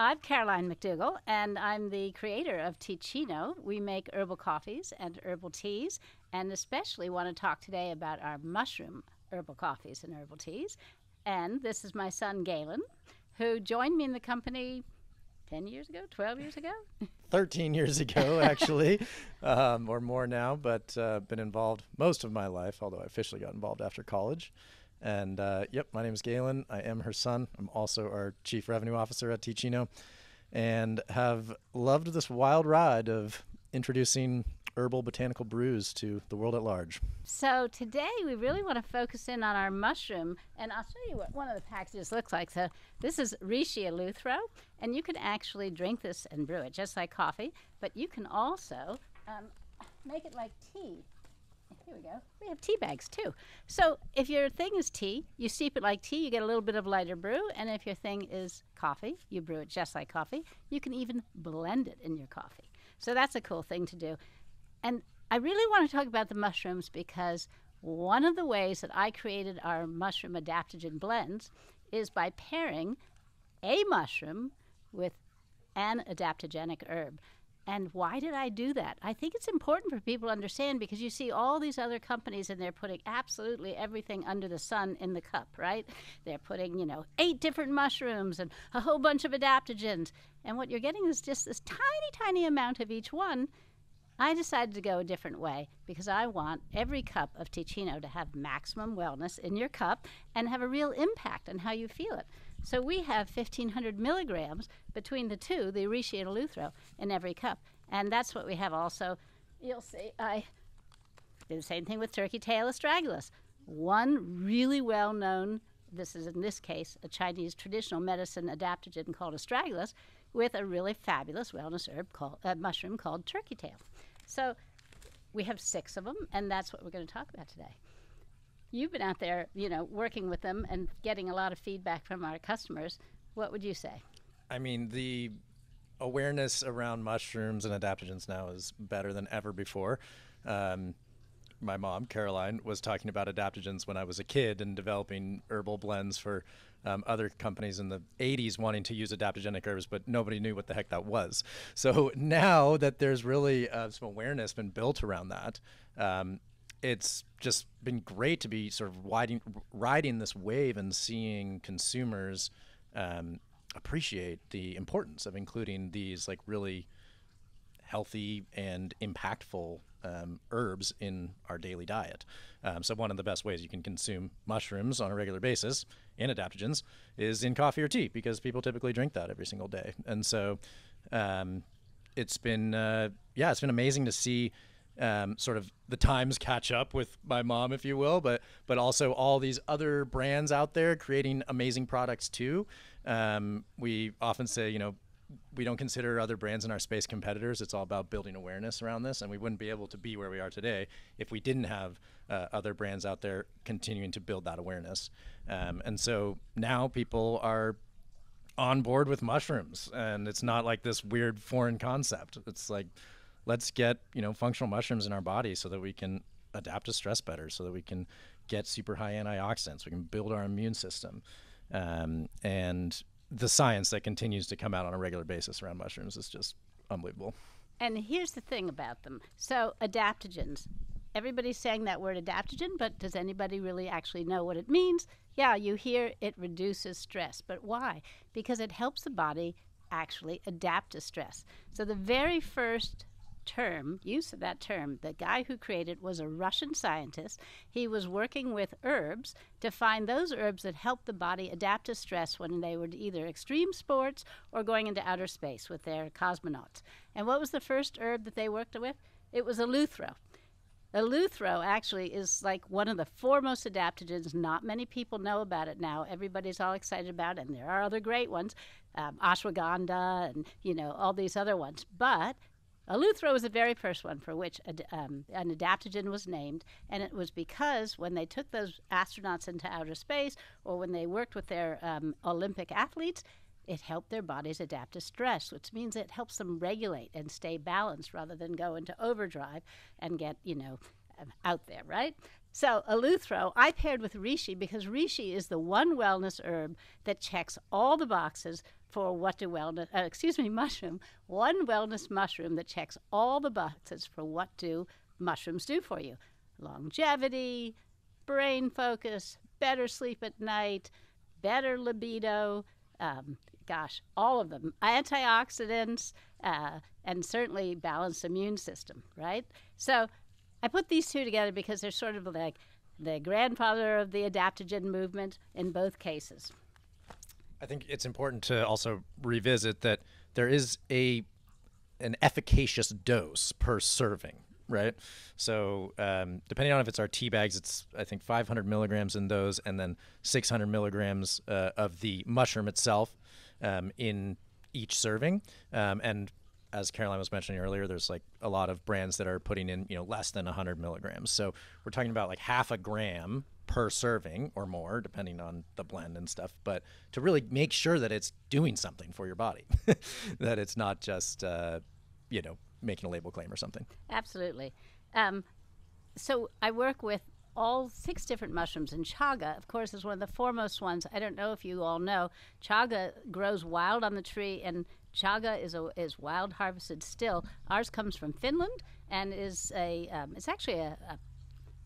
I'm Caroline MacDougall, and I'm the creator of Teeccino. We make herbal coffees and herbal teas, and especially want to talk today about our mushroom herbal coffees and herbal teas. And this is my son, Galen, who joined me in the company 10 years ago, 12 years ago? 13 years ago, actually, or more now, but been involved most of my life, although I officially got involved after college. And yep, my name is Galen. I am her son. I'm also our Chief Revenue Officer at Teeccino, and have loved this wild ride of introducing herbal botanical brews to the world at large. So today we really want to focus in on our mushroom, and I'll show you what one of the packages looks like. So this is Reishi Eleuthero, and you can actually drink this and brew it just like coffee, but you can also make it like tea. Here we go. We have tea bags too. So if your thing is tea, you steep it like tea, you get a little bit of lighter brew. And if your thing is coffee, you brew it just like coffee. You can even blend it in your coffee. So that's a cool thing to do. And I really want to talk about the mushrooms because one of the ways that I created our mushroom adaptogen blends is by pairing a mushroom with an adaptogenic herb. And why did I do that? I think it's important for people to understand because you see all these other companies and they're putting absolutely everything under the sun in the cup, right? They're putting, 8 different mushrooms and a whole bunch of adaptogens. And what you're getting is just this tiny, tiny amount of each one. I decided to go a different way because I want every cup of Teeccino to have maximum wellness in your cup and have a real impact on how you feel it. So we have 1,500 milligrams between the two, the Reishi and Eleuthero, in every cup. And that's what we have also. You'll see I did the same thing with turkey tail astragalus. One really well-known, this is in this case, a Chinese traditional medicine adaptogen called astragalus with a really fabulous wellness herb called mushroom called turkey tail. So we have 6 of them, and that's what we're going to talk about today. You've been out there, working with them and getting a lot of feedback from our customers. What would you say? I mean, the awareness around mushrooms and adaptogens now is better than ever before. My mom, Caroline, was talking about adaptogens when I was a kid and developing herbal blends for other companies in the 80s wanting to use adaptogenic herbs, but nobody knew what the heck that was. So now that there's really some awareness been built around that, it's just been great to be sort of riding this wave and seeing consumers appreciate the importance of including these like really healthy and impactful herbs in our daily diet. So one of the best ways you can consume mushrooms on a regular basis and adaptogens is in coffee or tea because people typically drink that every single day. And so it's been amazing to see sort of the times catch up with my mom, if you will, but also all these other brands out there creating amazing products too. We often say, we don't consider other brands in our space competitors. It's all about building awareness around this, and we wouldn't be able to be where we are today if we didn't have other brands out there continuing to build that awareness. And so now people are on board with mushrooms, and it's not like this weird foreign concept. It's like, let's get, functional mushrooms in our body so that we can adapt to stress better, so that we can get super high antioxidants, we can build our immune system. And the science that continues to come out on a regular basis around mushrooms is just unbelievable. And here's the thing about them. So adaptogens. Everybody's saying that word adaptogen, but does anybody really actually know what it means? Yeah, you hear it reduces stress, but why? Because it helps the body actually adapt to stress. So the very first use of that term, the guy who created it was a Russian scientist. He was working with herbs to find those herbs that help the body adapt to stress when they were either extreme sports or going into outer space with their cosmonauts. And what was the first herb that they worked with? It was Eleuthero. Eleuthero actually is like one of the foremost adaptogens. Not many people know about it now. Everybody's all excited about it, and there are other great ones, ashwagandha and, all these other ones. But Eleuthero was the very first one for which an adaptogen was named, and it was because when they took those astronauts into outer space or when they worked with their Olympic athletes, it helped their bodies adapt to stress, which means it helps them regulate and stay balanced rather than go into overdrive and get, out there, right? So eleuthero, I paired with reishi because reishi is the one wellness herb that checks all the boxes for what do wellness, mushroom, one wellness mushroom that checks all the boxes for what do mushrooms do for you. Longevity, brain focus, better sleep at night, better libido, all of them. Antioxidants, and certainly balanced immune system, right? So I put these two together because they're sort of like the grandfather of the adaptogen movement in both cases. I think it's important to also revisit that there is an efficacious dose per serving, right? So depending on if it's our tea bags, it's I think 500 milligrams in those, and then 600 milligrams of the mushroom itself in each serving. And as Caroline was mentioning earlier, there's like a lot of brands that are putting in, less than 100 milligrams. So we're talking about like half a gram per serving or more, depending on the blend and stuff. But to really make sure that it's doing something for your body, that it's not just, making a label claim or something. Absolutely. So I work with all 6 different mushrooms, and chaga, of course, is one of the foremost ones. I don't know if you all know, chaga grows wild on the tree, and chaga is wild harvested still. Ours comes from Finland and is it's actually a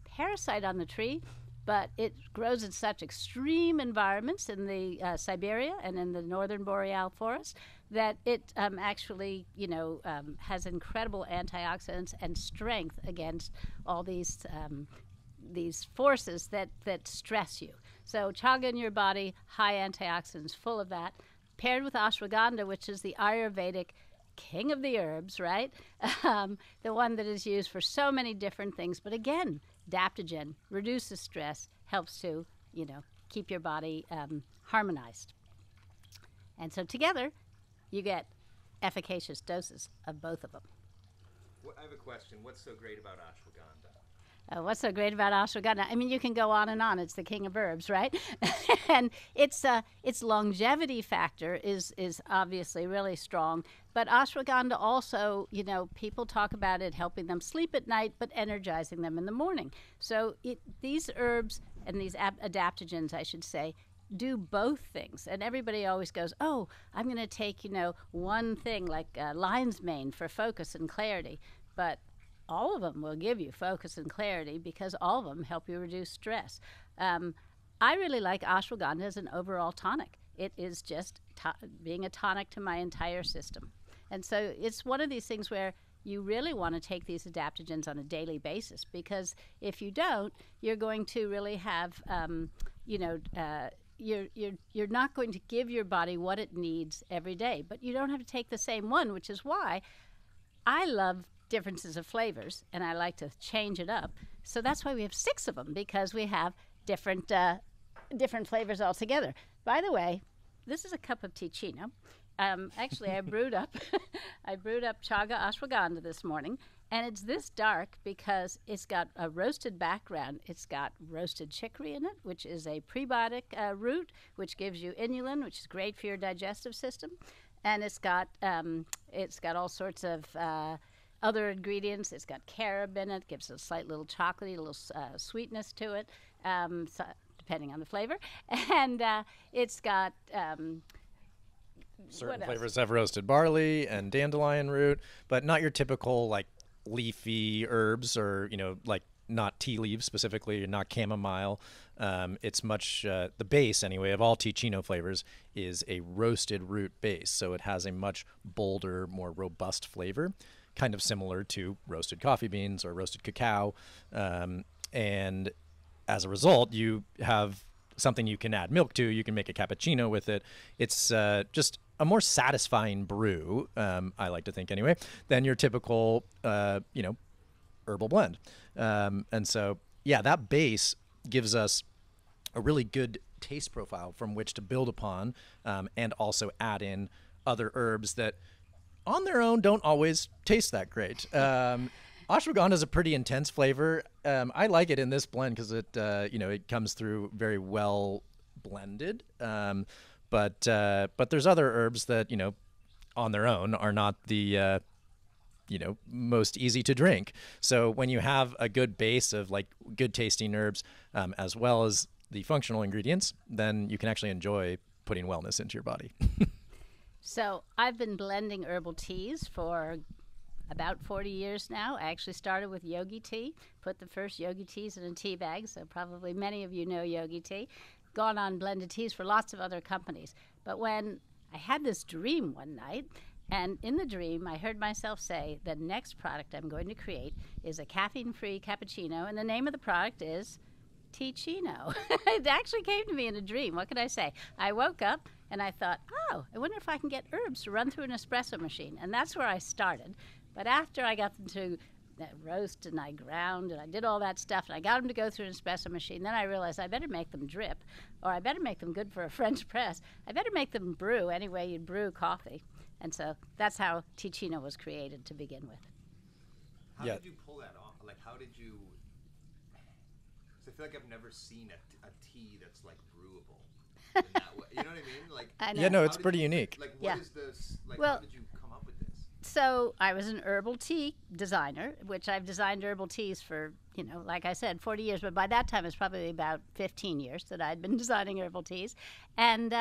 parasite on the tree, but it grows in such extreme environments in the Siberia and in the northern boreal forest that it actually has incredible antioxidants and strength against all these forces that stress you. So chaga in your body, high antioxidants, full of that, paired with ashwagandha, which is the Ayurvedic king of the herbs, right? The one that is used for so many different things. But again, adaptogen, reduces stress, helps to, keep your body harmonized. And so together, you get efficacious doses of both of them. I have a question. What's so great about ashwagandha? What's so great about ashwagandha? I mean, you can go on and on. It's the king of herbs, right? And its longevity factor is obviously really strong. But ashwagandha also, people talk about it helping them sleep at night, but energizing them in the morning. So these herbs and these adaptogens, I should say, do both things. And everybody always goes, oh, I'm going to take, one thing like lion's mane for focus and clarity. But all of them will give you focus and clarity because all of them help you reduce stress. I really like ashwagandha as an overall tonic. It is just being a tonic to my entire system. And so it's one of these things where you really want to take these adaptogens on a daily basis, because if you don't, you're going to really have, you're not going to give your body what it needs every day. But you don't have to take the same one, which is why I love differences of flavors, and I like to change it up. So that's why we have 6 of them, because we have different flavors altogether. By the way, this is a cup of Teeccino. Actually, I brewed up chaga ashwagandha this morning, and it's this dark because it's got a roasted background. It's got roasted chicory in it, which is a prebiotic root, which gives you inulin, which is great for your digestive system, and it's got all sorts of other ingredients. It's got carob in it, gives a slight little chocolatey, little sweetness to it, depending on the flavor. And it's got certain flavors have roasted barley and dandelion root, but not your typical like leafy herbs or like not tea leaves specifically, not chamomile. It's much the base anyway of all Teeccino flavors is a roasted root base, so it has a much bolder, more robust flavor, kind of similar to roasted coffee beans or roasted cacao. And as a result, you have something you can add milk to. You can make a cappuccino with it. It's just a more satisfying brew, I like to think anyway, than your typical, herbal blend. And so, yeah, that base gives us a really good taste profile from which to build upon, and also add in other herbs that on their own don't always taste that great. Ashwagandha is a pretty intense flavor. I like it in this blend because it comes through very well blended. But there's other herbs that on their own are not the most easy to drink. So when you have a good base of like good tasting herbs, as well as the functional ingredients, then you can actually enjoy putting wellness into your body. So I've been blending herbal teas for about 40 years now. I actually started with yogi tea, put the first yogi teas in a tea bag, so probably many of you know yogi tea. Gone on blended teas for lots of other companies. But when I had this dream one night, and in the dream, I heard myself say, the next product I'm going to create is a caffeine-free cappuccino, and the name of the product is Teeccino. It actually came to me in a dream. What could I say? I woke up, and I thought, oh, I wonder if I can get herbs to run through an espresso machine. And that's where I started. But after I got them to roast, and I ground, and I did all that stuff, and I got them to go through an espresso machine, then I realized I better make them drip, or I better make them good for a French press. I better make them brew any way you'd brew coffee. And so that's how Teeccino was created to begin with. How did you pull that off? Like, how did you... Because I feel like I've never seen a tea that's, like, brewable in that way. You know what I mean? Like, I know. Yeah, no, it's pretty unique. Like, what is this... Like, Well, how did you come up with this? So I was an herbal tea designer, which I've designed herbal teas for, like I said, 40 years. But by that time, it was probably about 15 years that I'd been designing herbal teas. And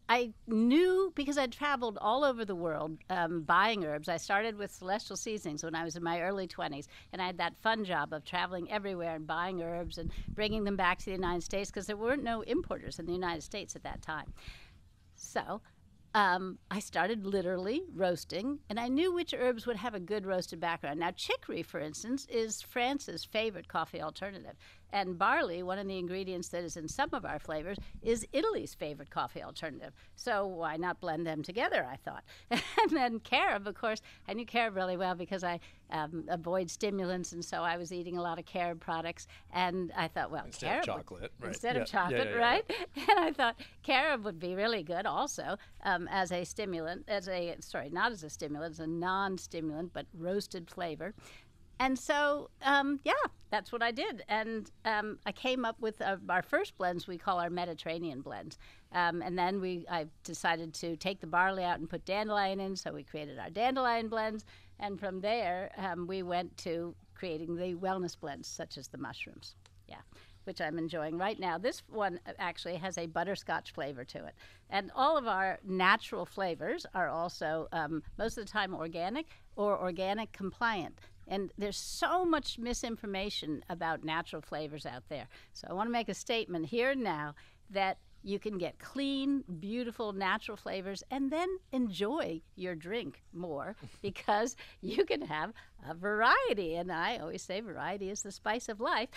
I knew, because I'd traveled all over the world buying herbs. I started with Celestial Seasonings when I was in my early 20s. And I had that fun job of traveling everywhere and buying herbs and bringing them back to the United States, because there weren't no importers in the United States at that time. So I started literally roasting, and I knew which herbs would have a good roasted background. Now, chicory, for instance, is France's favorite coffee alternative. And barley, one of the ingredients that is in some of our flavors, is Italy's favorite coffee alternative. So why not blend them together, I thought. And then carob, of course, I knew carob really well because I avoid stimulants, and so I was eating a lot of carob products. And I thought, well, Instead carob of chocolate, right? Instead Yeah, of chocolate, yeah. right? And I thought carob would be really good also as a stimulant, not as a stimulant, as a non-stimulant, but roasted flavor. And so, that's what I did. And I came up with our first blends we call our Mediterranean blends. And then I decided to take the barley out and put dandelion in, so we created our dandelion blends. And from there, we went to creating the wellness blends, such as the mushrooms, which I'm enjoying right now. This one actually has a butterscotch flavor to it. And all of our natural flavors are also, most of the time, organic or organic compliant. And there's so much misinformation about natural flavors out there. So I want to make a statement here and now that you can get clean, beautiful, natural flavors and then enjoy your drink more, because you can have a variety. And I always say variety is the spice of life.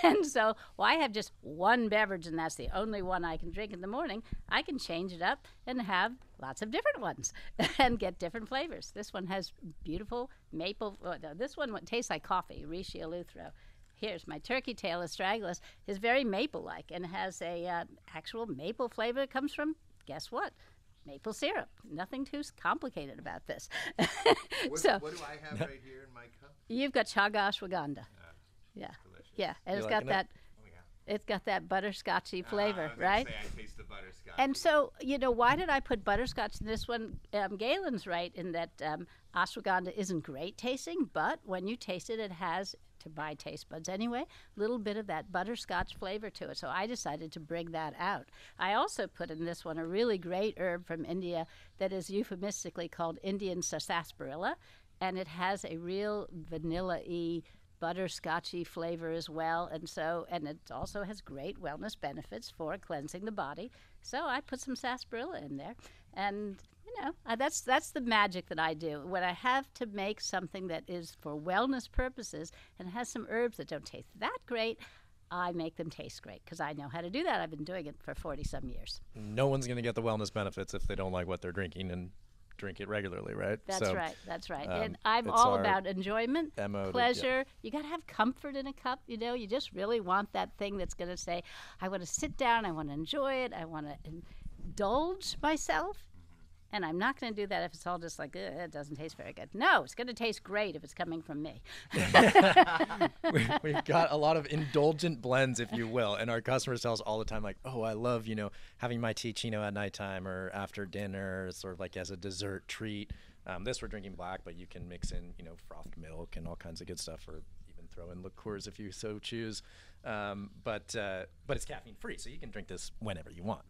And so why have just one beverage and that's the only one I can drink in the morning? I can change it up and have lots of different ones and get different flavors. This one has beautiful maple. This one tastes like coffee, Rishi Luthro. Here's my turkey tail astragalus, is very maple-like and has a actual maple flavor that comes from, guess what? Maple syrup. Nothing too complicated about this. What do I have right here in my cup? You've got chaga ashwagandha. Yeah. Delicious. Yeah, and You it's got liking that. Oh, yeah. It's got that butterscotchy flavor, I was right? gonna say I taste the butterscotch. And so, why did I put butterscotch in this one? Galen's right in that ashwagandha isn't great tasting, but when you taste it, it has, to my taste buds anyway, a little bit of that butterscotch flavor to it. So I decided to bring that out. I also put in this one a really great herb from India that is euphemistically called Indian sarsaparilla, and it has a real vanilla-y, butterscotchy flavor as well, and it also has great wellness benefits for cleansing the body. So I put some sarsaparilla in there, and that's the magic that I do. When I have to make something that is for wellness purposes and has some herbs that don't taste that great, I make them taste great because I know how to do that. I've been doing it for 40-some years. No one's going to get the wellness benefits if they don't like what they're drinking and drink it regularly, right? That's right. And I'm it's all our about enjoyment, MO pleasure. You got to have comfort in a cup. You just really want that thing that's going to say, I want to sit down, I want to enjoy it, I want to indulge myself. And I'm not going to do that if it's all just like, it doesn't taste very good. No, it's going to taste great if it's coming from me. We've got a lot of indulgent blends, if you will, and our customers tell us all the time, like, oh, I love, having my Teeccino at nighttime or after dinner, sort of like as a dessert treat. This we're drinking black, but you can mix in, frothed milk and all kinds of good stuff, or even throw in liqueurs if you so choose. But it's caffeine free, so you can drink this whenever you want,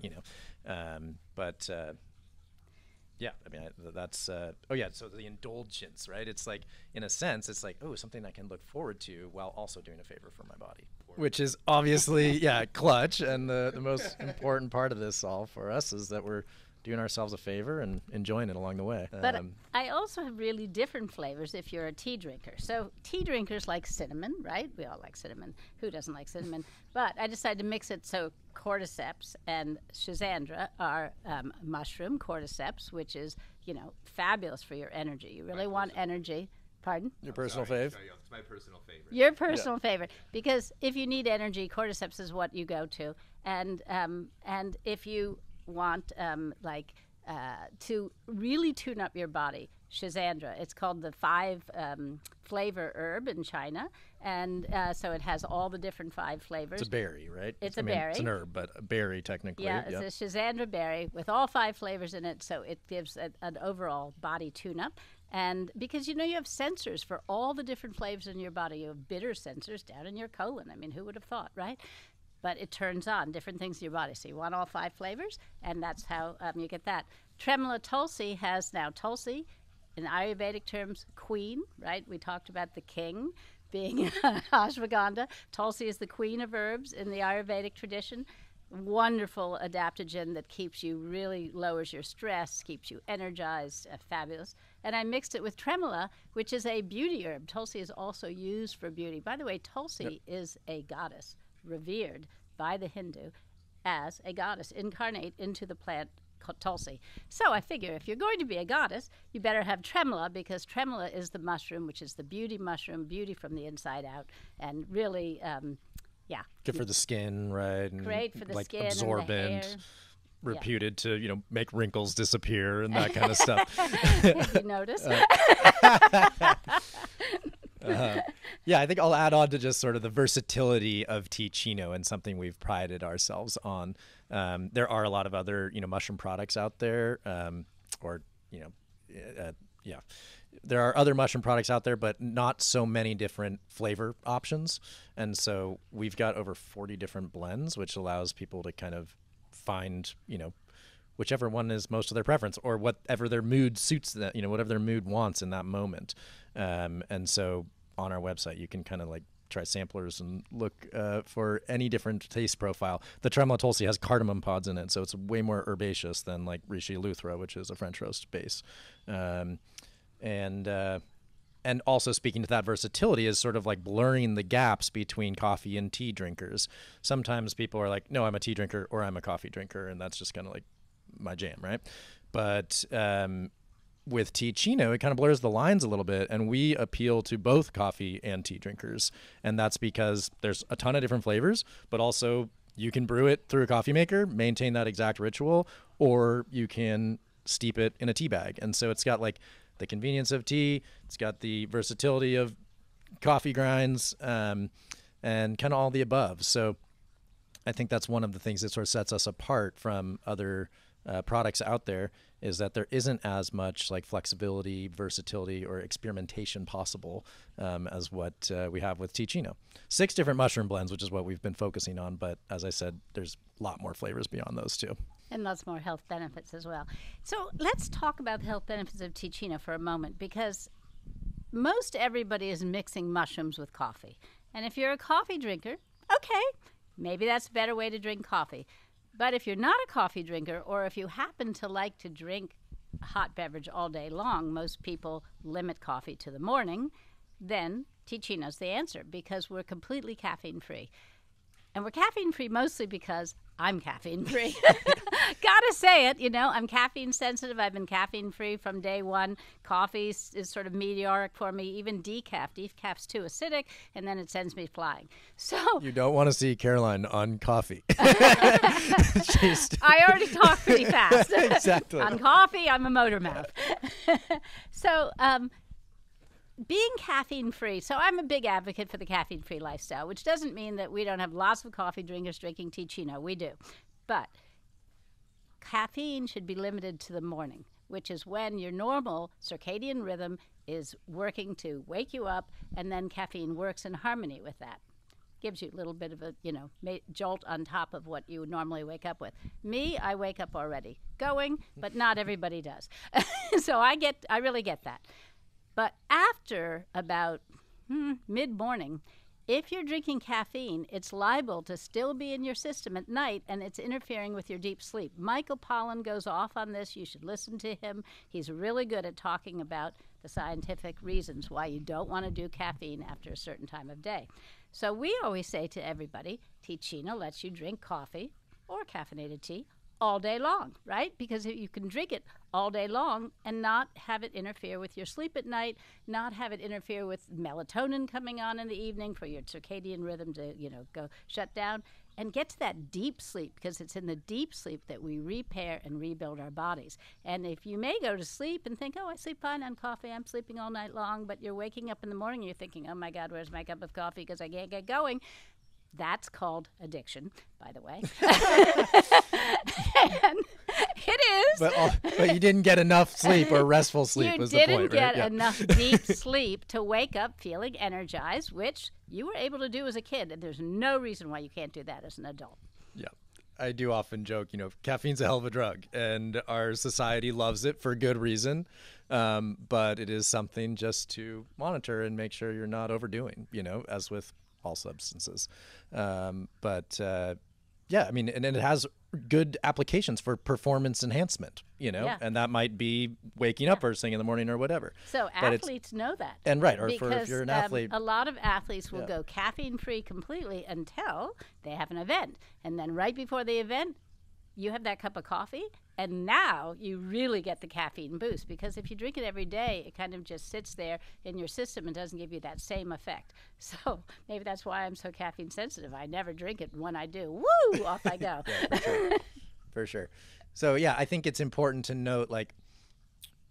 Yeah, I mean, that's, so the indulgence, right? It's like, in a sense, it's like, oh, something I can look forward to while also doing a favor for my body. Which is obviously, clutch. And the most important part of this all for us is that we're doing ourselves a favor and enjoying it along the way. But I also have really different flavors if you're a tea drinker. So tea drinkers like cinnamon, right? We all like cinnamon. Who doesn't like cinnamon? But I decided to mix it so cordyceps and schizandra are mushroom cordyceps, which is, fabulous for your energy. You really want energy. Pardon? Your personal fave? It's my personal favorite. Your personal favorite. Because if you need energy, cordyceps is what you go to. And if you want to really tune up your body, schizandra, it's called the 5 flavor herb in China, and so it has all the different 5 flavors. It's a berry, right? It's a berry. It's an herb, but a berry technically. Yeah, it's a schizandra berry with all 5 flavors in it, so it gives an overall body tune-up. And because, you have sensors for all the different flavors in your body. You have bitter sensors down in your colon. I mean, who would have thought, right? But it turns on different things in your body. So you want all 5 flavors, and that's how you get that. Tremolo Tulsi has now Tulsi, in Ayurvedic terms, queen, right? We talked about the king being ashwagandha. Tulsi is the queen of herbs in the Ayurvedic tradition. Wonderful adaptogen that really lowers your stress, keeps you energized, fabulous. And I mixed it with tremolo, which is a beauty herb. Tulsi is also used for beauty. By the way, Tulsi is a goddess, revered by the Hindu as a goddess, incarnate into the plant Tulsi. So I figure if you're going to be a goddess, you better have tremolo, because tremolo is the mushroom, which is the beauty mushroom, beauty from the inside out, and really, good for the skin, right? And great for the skin absorbent, and the hair. Reputed to, make wrinkles disappear and that kind of stuff. You notice? I think I'll add on to just sort of the versatility of Teeccino, and something we've prided ourselves on. There are a lot of other, mushroom products out there, there are other mushroom products out there, but not so many different flavor options. And so we've got over 40 different blends, which allows people to kind of find, whichever one is most of their preference, or whatever their mood suits, that, whatever their mood wants in that moment. And so on our website, you can kind of like try samplers and look for any different taste profile. The Tremolo Tulsi has cardamom pods in it, so it's way more herbaceous than like Rishi Luthra, which is a French roast base. And also speaking to that versatility is sort of like blurring the gaps between coffee and tea drinkers. Sometimes people are like, no, I'm a tea drinker or I'm a coffee drinker, and that's just kind of like my jam, right? But with Teeccino, it kind of blurs the lines a little bit, and we appeal to both coffee and tea drinkers. And that's because there's a ton of different flavors, but also you can brew it through a coffee maker, maintain that exact ritual, or you can steep it in a tea bag. And so it's got like the convenience of tea, it's got the versatility of coffee grinds, and kind of all the above. So I think that's one of the things that sort of sets us apart from other products out there, is that there isn't as much like flexibility, versatility, or experimentation possible as what we have with Teeccino. 6 different mushroom blends, which is what we've been focusing on. But as I said, there's a lot more flavors beyond those too. And lots more health benefits as well. So let's talk about the health benefits of Teeccino for a moment, because most everybody is mixing mushrooms with coffee. And if you're a coffee drinker, okay, maybe that's a better way to drink coffee. But if you're not a coffee drinker, or if you happen to like to drink a hot beverage all day long, most people limit coffee to the morning, then Teeccino's the answer, because we're completely caffeine-free. And we're caffeine-free mostly because I'm caffeine-free. Gotta say it, I'm caffeine sensitive. I've been caffeine free from day one. Coffee is sort of meteoric for me. Even decaf. Decaf's too acidic, and then it sends me flying. So you don't want to see Caroline on coffee. I already talk pretty fast. Exactly. On coffee, I'm a motor mouth. So being caffeine free. So I'm a big advocate for the caffeine free lifestyle, which doesn't mean that we don't have lots of coffee drinkers drinking Teeccino. We do. But caffeine should be limited to the morning, which is when your normal circadian rhythm is working to wake you up, and then caffeine works in harmony with that. Gives you a little bit of a, jolt on top of what you would normally wake up with. Me, I wake up already going, but not everybody does. So I really get that. But after about mid-morning, if you're drinking caffeine, it's liable to still be in your system at night, and it's interfering with your deep sleep. Michael Pollan goes off on this. You should listen to him. He's really good at talking about the scientific reasons why you don't want to do caffeine after a certain time of day. So we always say to everybody, Teeccino lets you drink coffee or caffeinated tea all day long, right? Because you can drink it all day long and not have it interfere with your sleep at night, not have it interfere with melatonin coming on in the evening for your circadian rhythm to, go shut down, and get to that deep sleep, because it's in the deep sleep that we repair and rebuild our bodies. And if you may go to sleep and think, oh, I sleep fine on coffee, I'm sleeping all night long, but you're waking up in the morning and you're thinking, oh my God, where's my cup of coffee because I can't get going? That's called addiction, by the way. And it is. But you didn't get enough sleep or restful sleep was the point, right? You didn't get enough deep sleep to wake up feeling energized, which you were able to do as a kid, and there's no reason why you can't do that as an adult. Yeah. I do often joke, caffeine's a hell of a drug, and our society loves it for good reason. But it is something just to monitor and make sure you're not overdoing, as with all substances. Yeah, I mean, and it has good applications for performance enhancement, and that might be waking up first thing in the morning or whatever. So athletes know that. And right, or because, if you're an athlete. A lot of athletes will go caffeine-free completely until they have an event. And then right before the event, you have that cup of coffee, and now you really get the caffeine boost, because if you drink it every day, it kind of just sits there in your system and doesn't give you that same effect. So maybe that's why I'm so caffeine sensitive. I never drink it. When I do, woo, off I go. Yeah, for sure. For sure. So yeah, I think it's important to note,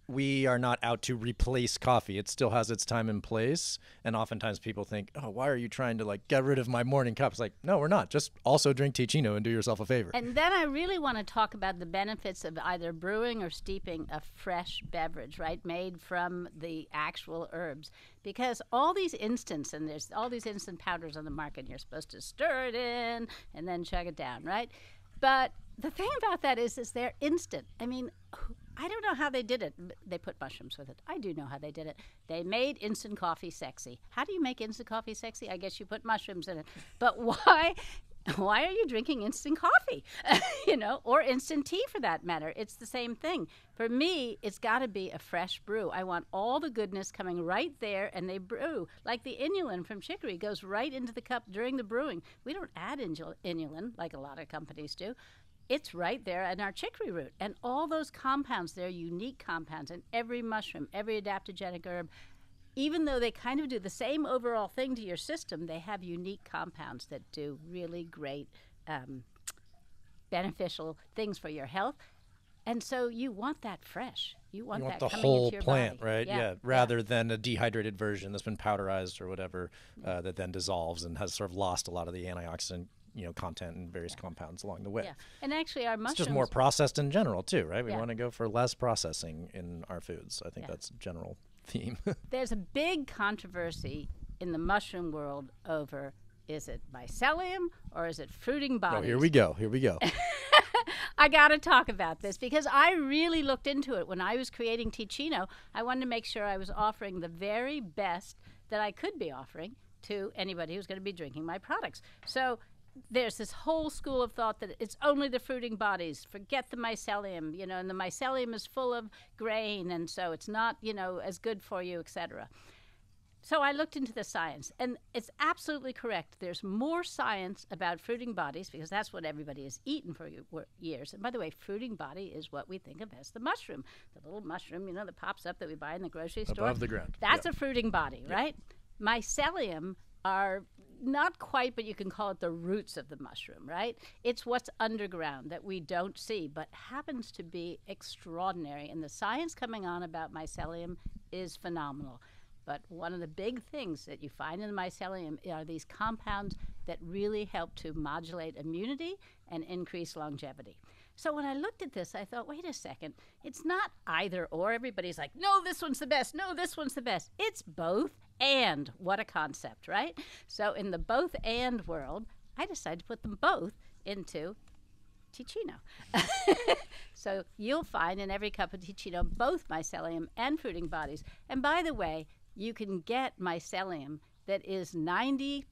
we are not out to replace coffee. It still has its time and place. And oftentimes people think, oh, why are you trying to get rid of my morning cup? It's like, no, we're not. Just also drink Teeccino and do yourself a favor. And then I really want to talk about the benefits of either brewing or steeping a fresh beverage, right, made from the actual herbs. Because all these instants, and there's all these instant powders on the market, and you're supposed to stir it in and then chug it down, right? But the thing about that is they're instant. I mean, I don't know how they did it. They put mushrooms with it. I do know how they did it. They made instant coffee sexy. How do you make instant coffee sexy? I guess you put mushrooms in it. But why are you drinking instant coffee? Or instant tea for that matter. It's the same thing. For me, it's got to be a fresh brew. I want all the goodness coming right there, and they brew. Like the inulin from chicory goes right into the cup during the brewing. We don't add inulin like a lot of companies do. It's right there in our chicory root. And all those compounds, they're unique compounds. And every mushroom, every adaptogenic herb, even though they kind of do the same overall thing to your system, they have unique compounds that do really great beneficial things for your health. And so you want that fresh. You want that the coming whole into your plant, body. right? Yeah. Rather than a dehydrated version that's been powderized or whatever that then dissolves and has sort of lost a lot of the antioxidant content and various compounds along the way. Yeah. And actually our mushrooms... It's just more processed in general too, right? We want to go for less processing in our foods. I think that's a general theme. There's a big controversy in the mushroom world over, is it mycelium or is it fruiting bodies? Oh, here we go. I got to talk about this because I really looked into it. When I was creating Teeccino, I wanted to make sure I was offering the very best that I could be offering to anybody who's going to be drinking my products. So there's this whole school of thought that it's only the fruiting bodies. Forget the mycelium, and the mycelium is full of grain, and so it's not, as good for you, etc. So I looked into the science, and it's absolutely correct. There's more science about fruiting bodies because that's what everybody has eaten for years. And by the way, fruiting body is what we think of as the mushroom, the little mushroom, that pops up that we buy in the grocery store. Above the ground. That's a fruiting body, right? Mycelium are not quite, but you can call it the roots of the mushroom, right? It's what's underground that we don't see, but happens to be extraordinary. And the science coming on about mycelium is phenomenal. But one of the big things that you find in the mycelium are these compounds that really help to modulate immunity and increase longevity. So when I looked at this, I thought, wait a second, it's not either or. Everybody's like, no, this one's the best. No, this one's the best. It's both and. What a concept, right? So in the both and world, I decided to put them both into Teeccino. So you'll find in every cup of Teeccino both mycelium and fruiting bodies. And by the way, you can get mycelium that is 90%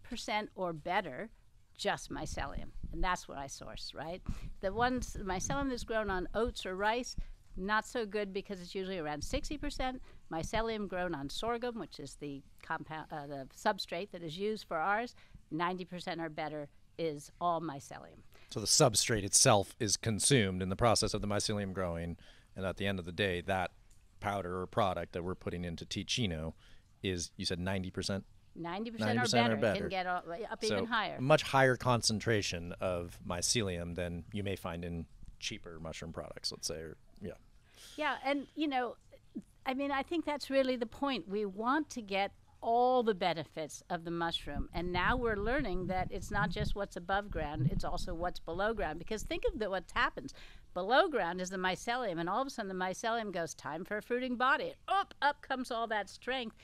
or better, just mycelium. And that's what I source, right? The mycelium that's grown on oats or rice, not so good because it's usually around 60%. Mycelium grown on sorghum, which is the the substrate that is used for ours, 90% or better is all mycelium. So the substrate itself is consumed in the process of the mycelium growing, and at the end of the day, that powder or product that we're putting into Teeccino is, you said 90%? 90% or better. Can get up even higher. A much higher concentration of mycelium than you may find in cheaper mushroom products, let's say. Yeah, and I think that's really the point. We want to get all the benefits of the mushroom, and now we're learning that it's not just what's above ground, it's also what's below ground. Because think of what happens. Below ground is the mycelium, and all of a sudden the mycelium goes, time for a fruiting body. Up comes all that strength.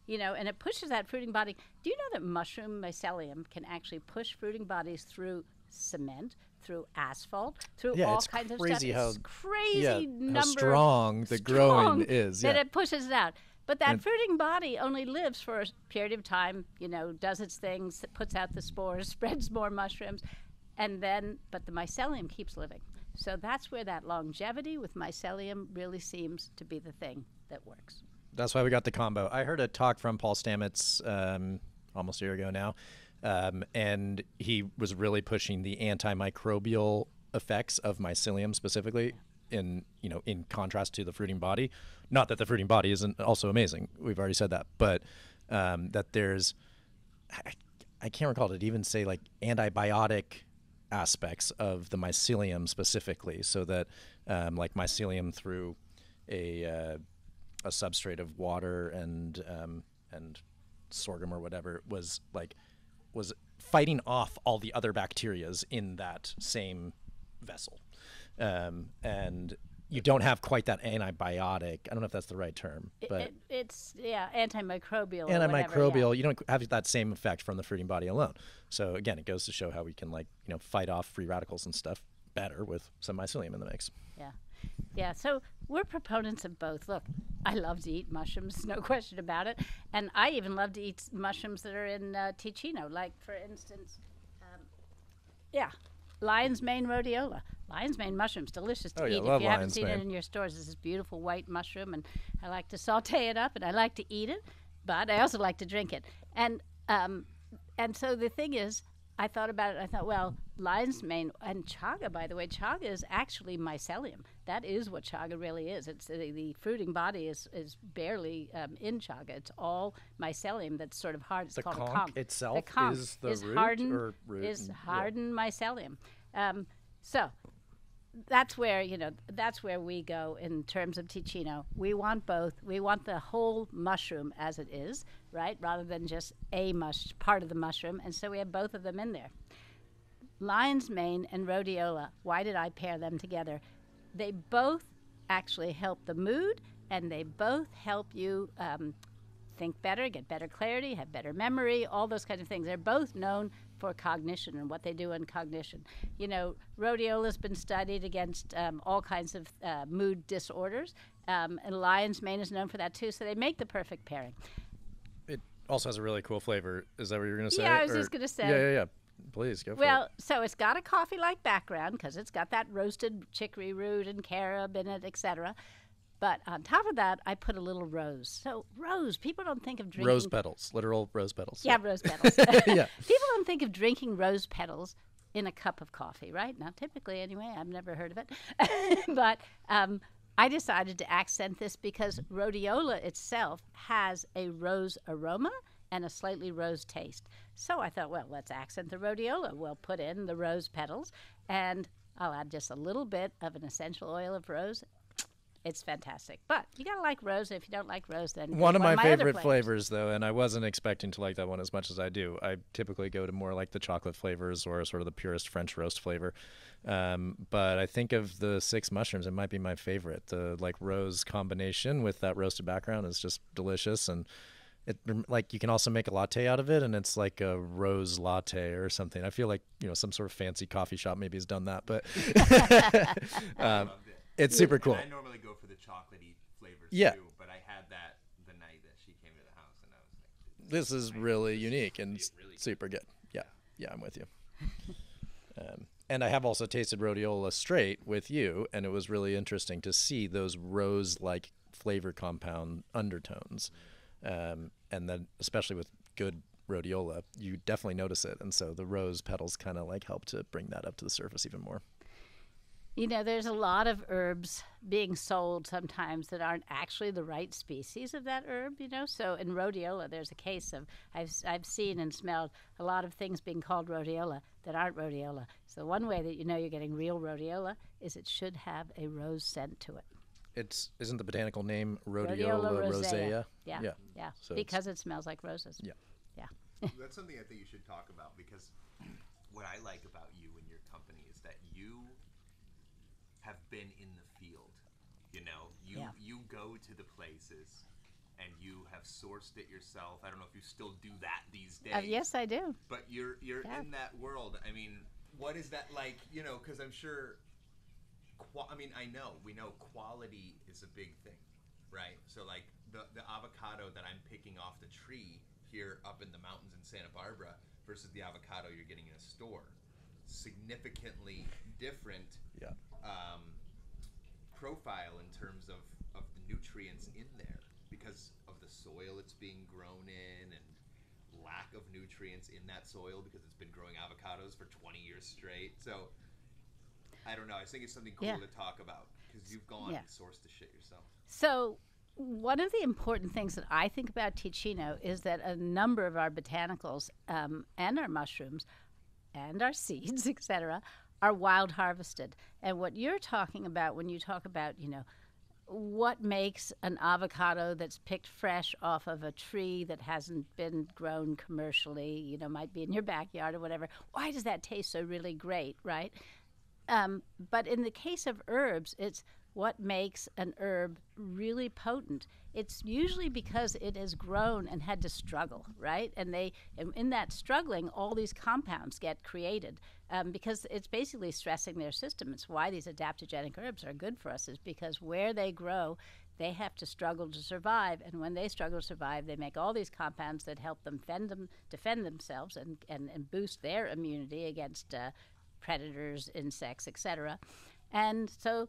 And it pushes that fruiting body. Do you know that mushroom mycelium can actually push fruiting bodies through cement, through asphalt, through all kinds of stuff? It's crazy number how strong the growing is. That it pushes it out. But that fruiting body only lives for a period of time, does its things, puts out the spores, spreads more mushrooms, but the mycelium keeps living. So that's where that longevity with mycelium really seems to be the thing that works. That's why we got the combo. I heard a talk from Paul Stamets almost a year ago now, and he was really pushing the antimicrobial effects of mycelium specifically in contrast to the fruiting body. Not that the fruiting body isn't also amazing. We've already said that. But that there's, I can't recall, did it even say like antibiotic aspects of the mycelium specifically, so that like mycelium through a substrate of water and sorghum or whatever was fighting off all the other bacterias in that same vessel, and you don't have quite that antibiotic. I don't know if that's the right term, but it's antimicrobial. Antimicrobial. You don't have that same effect from the fruiting body alone. So again, it goes to show how we can fight off free radicals and stuff better with some mycelium in the mix. Yeah, so we're proponents of both. Look, I love to eat mushrooms, no question about it. And I even love to eat mushrooms that are in Teeccino, like, for instance, lion's mane rhodiola. Lion's mane mushroom's delicious to eat. If you haven't seen it in your stores, it's this beautiful white mushroom, and I like to saute it up, and I like to eat it, but I also like to drink it. And so the thing is, I thought about it. I thought, well, lion's mane and chaga, by the way, chaga is actually mycelium. That is what chaga really is. It's the fruiting body is barely in chaga. It's all mycelium that's sort of hard. It's called a conch. Itself the conch is the root hardened, or root? Is hardened mycelium. So that's where we go in terms of Teeccino. We want both. We want the whole mushroom as it is, right, rather than just part of the mushroom. And so we have both of them in there. Lion's mane and rhodiola. Why did I pair them together? They both actually help the mood, and they both help you think better, get better clarity, have better memory, all those kinds of things. They're both known for cognition and what they do in cognition. Rhodiola's been studied against all kinds of mood disorders, and lion's mane is known for that too, so they make the perfect pairing. It also has a really cool flavor. Is that what you were going to say? Yeah, I was just going to say. Yeah. Please, go for it. Well, so it's got a coffee-like background because it's got that roasted chicory root and carob in it, etc. But on top of that, I put a little rose. So rose, people don't think of drinking Rose petals, literal rose petals. Yeah, rose petals. Yeah. People don't think of drinking rose petals in a cup of coffee, right? Now, typically, anyway, I've never heard of it. But I decided to accent this because rhodiola itself has a rose aroma and a slightly rose taste. So I thought, well, let's accent the rhodiola. We'll put in the rose petals, and I'll add just a little bit of an essential oil of rose. It's fantastic. But you got to like rose. If you don't like rose, then One of my other favorite flavors, though, and I wasn't expecting to like that one as much as I do. I typically go to more like the chocolate flavors or sort of the purest French roast flavor. But I think of the 6 mushrooms, it might be my favorite. The like rose combination with that roasted background is just delicious. And it like you can also make a latte out of it, and it's like a rose latte or something. I feel like, you know, some sort of fancy coffee shop maybe has done that, but it's super cool. And I normally go for the chocolatey flavors Yeah. too, but I had that the night that she came to the house, and I was like, This is really unique and really super good. Yeah, I'm with you. And I have also tasted rhodiola straight with you, and it was really interesting to see those rose-like flavor compound undertones. And then especially with good rhodiola, you definitely notice it. And so the rose petals kind of like help to bring that up to the surface even more. You know, there's a lot of herbs being sold sometimes that aren't actually the right species of that herb, you know. So in rhodiola, there's a case of, I've seen and smelled a lot of things being called rhodiola that aren't rhodiola. So one way that you know you're getting real rhodiola is it should have a rose scent to it. Isn't the botanical name rhodiola rosea? Yeah. So because it smells like roses. Yeah. That's something I think you should talk about, because what I like about you and your company is that you have been in the field. You know, you go to the places and you have sourced it yourself. I don't know if you still do that these days. Yes, I do. But you're in that world. I mean, what is that like? You know, because I'm sure. We know quality is a big thing, right? So like the avocado that I'm picking off the tree here up in the mountains in Santa Barbara versus the avocado you're getting in a store, significantly different. Yeah. Profile in terms of the nutrients in there because of the soil it's being grown in and lack of nutrients in that soil because it's been growing avocados for 20 years straight. So I don't know. I think it's something cool to talk about because you've gone and sourced the shit yourself. So one of the important things that I think about Teeccino is that a number of our botanicals and our mushrooms and our seeds, etc., are wild harvested. And what you're talking about when you talk about, you know, what makes an avocado that's picked fresh off of a tree that hasn't been grown commercially, you know, might be in your backyard or whatever, why does that taste so really great, right? But in the case of herbs, it's what makes an herb really potent. It's usually because it has grown and had to struggle, right? And in that struggling, all these compounds get created because it's basically stressing their system. It's why these adaptogenic herbs are good for us, is because where they grow, they have to struggle to survive. And when they struggle to survive, they make all these compounds that help them defend themselves and boost their immunity against predators, insects, etc. And so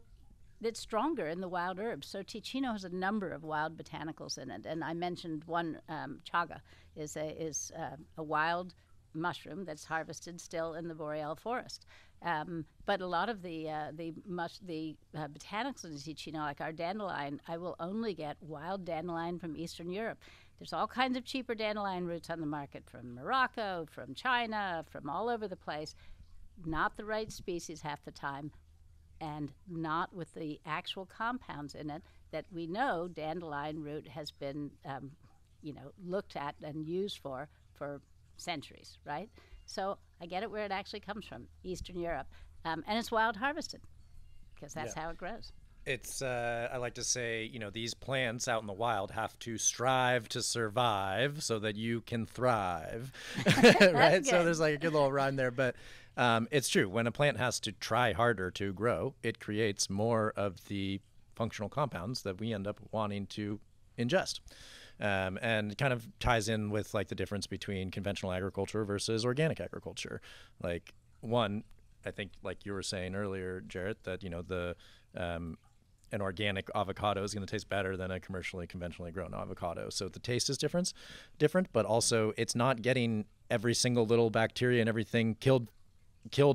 it's stronger in the wild herbs. So Teeccino has a number of wild botanicals in it, and I mentioned one. Chaga is a wild mushroom that's harvested still in the boreal forest. But a lot of the botanicals in Teeccino, like our dandelion, I will only get wild dandelion from Eastern Europe. There's all kinds of cheaper dandelion roots on the market from Morocco, from China, from all over the place. Not the right species half the time, and not with the actual compounds in it that we know dandelion root has been, looked at and used for centuries, right? So I get it where it actually comes from, Eastern Europe, and it's wild harvested because that's how it grows. It's, I like to say, you know, these plants out in the wild have to strive to survive so that you can thrive, right? So there's like a good little rhyme there, but it's true. When a plant has to try harder to grow, it creates more of the functional compounds that we end up wanting to ingest. And kind of ties in with like the difference between conventional agriculture versus organic agriculture. Like one, I think like you were saying earlier, Jarrett, that, you know, the an organic avocado is going to taste better than a conventionally grown avocado. So the taste is different, but also it's not getting every single little bacteria and everything killed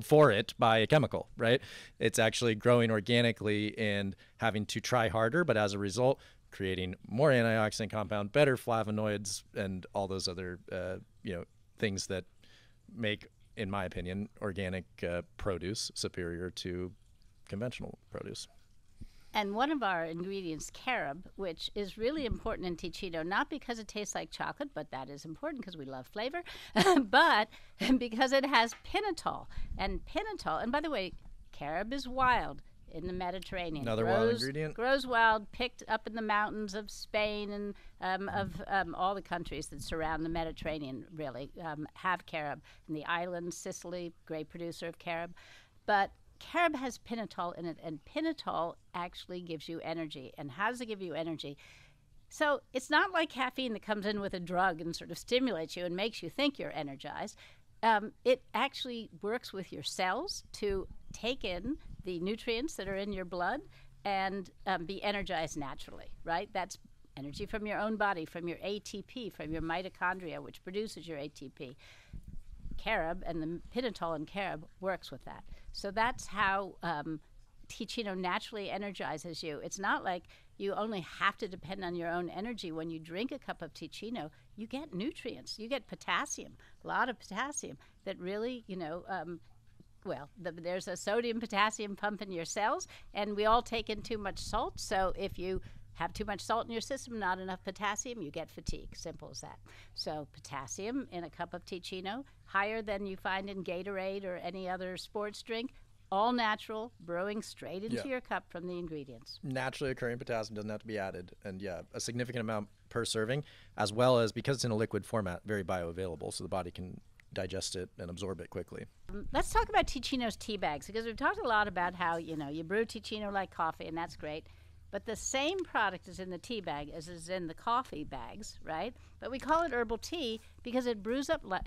for it by a chemical, right? It's actually growing organically and having to try harder, but as a result, creating more antioxidant compound, better flavonoids, and all those other things that make, in my opinion, organic produce superior to conventional produce. And one of our ingredients, carob, which is really important in Teeccino, not because it tastes like chocolate, but that is important because we love flavor, but because it has pinnitol. And by the way, carob is wild in the Mediterranean. Another wild ingredient? Grows wild, picked up in the mountains of Spain and of all the countries that surround the Mediterranean, really, have carob. In the islands, Sicily, great producer of carob. But carob has pinnitol in it, and pinnitol actually gives you energy. And how does it give you energy? So it's not like caffeine that comes in with a drug and sort of stimulates you and makes you think you're energized. It actually works with your cells to take in the nutrients that are in your blood and be energized naturally, right? That's energy from your own body, from your ATP, from your mitochondria, which produces your ATP. Carob and the pinnitol in carob works with that. So that's how Teeccino naturally energizes you. It's not like you only have to depend on your own energy. When you drink a cup of Teeccino, you get nutrients. You get potassium, a lot of potassium that really, there's a sodium-potassium pump in your cells, and we all take in too much salt. So if you have too much salt in your system, not enough potassium, you get fatigue. Simple as that. So potassium in a cup of Teeccino, higher than you find in Gatorade or any other sports drink, all natural, brewing straight into your cup from the ingredients. Naturally occurring potassium doesn't have to be added. And a significant amount per serving, as well as, because it's in a liquid format, very bioavailable, so the body can digest it and absorb it quickly. Let's talk about Teeccino's tea bags, because we've talked a lot about how, you brew Teeccino like coffee, and that's great. But the same product is in the tea bag as is in the coffee bags, right? But we call it herbal tea because it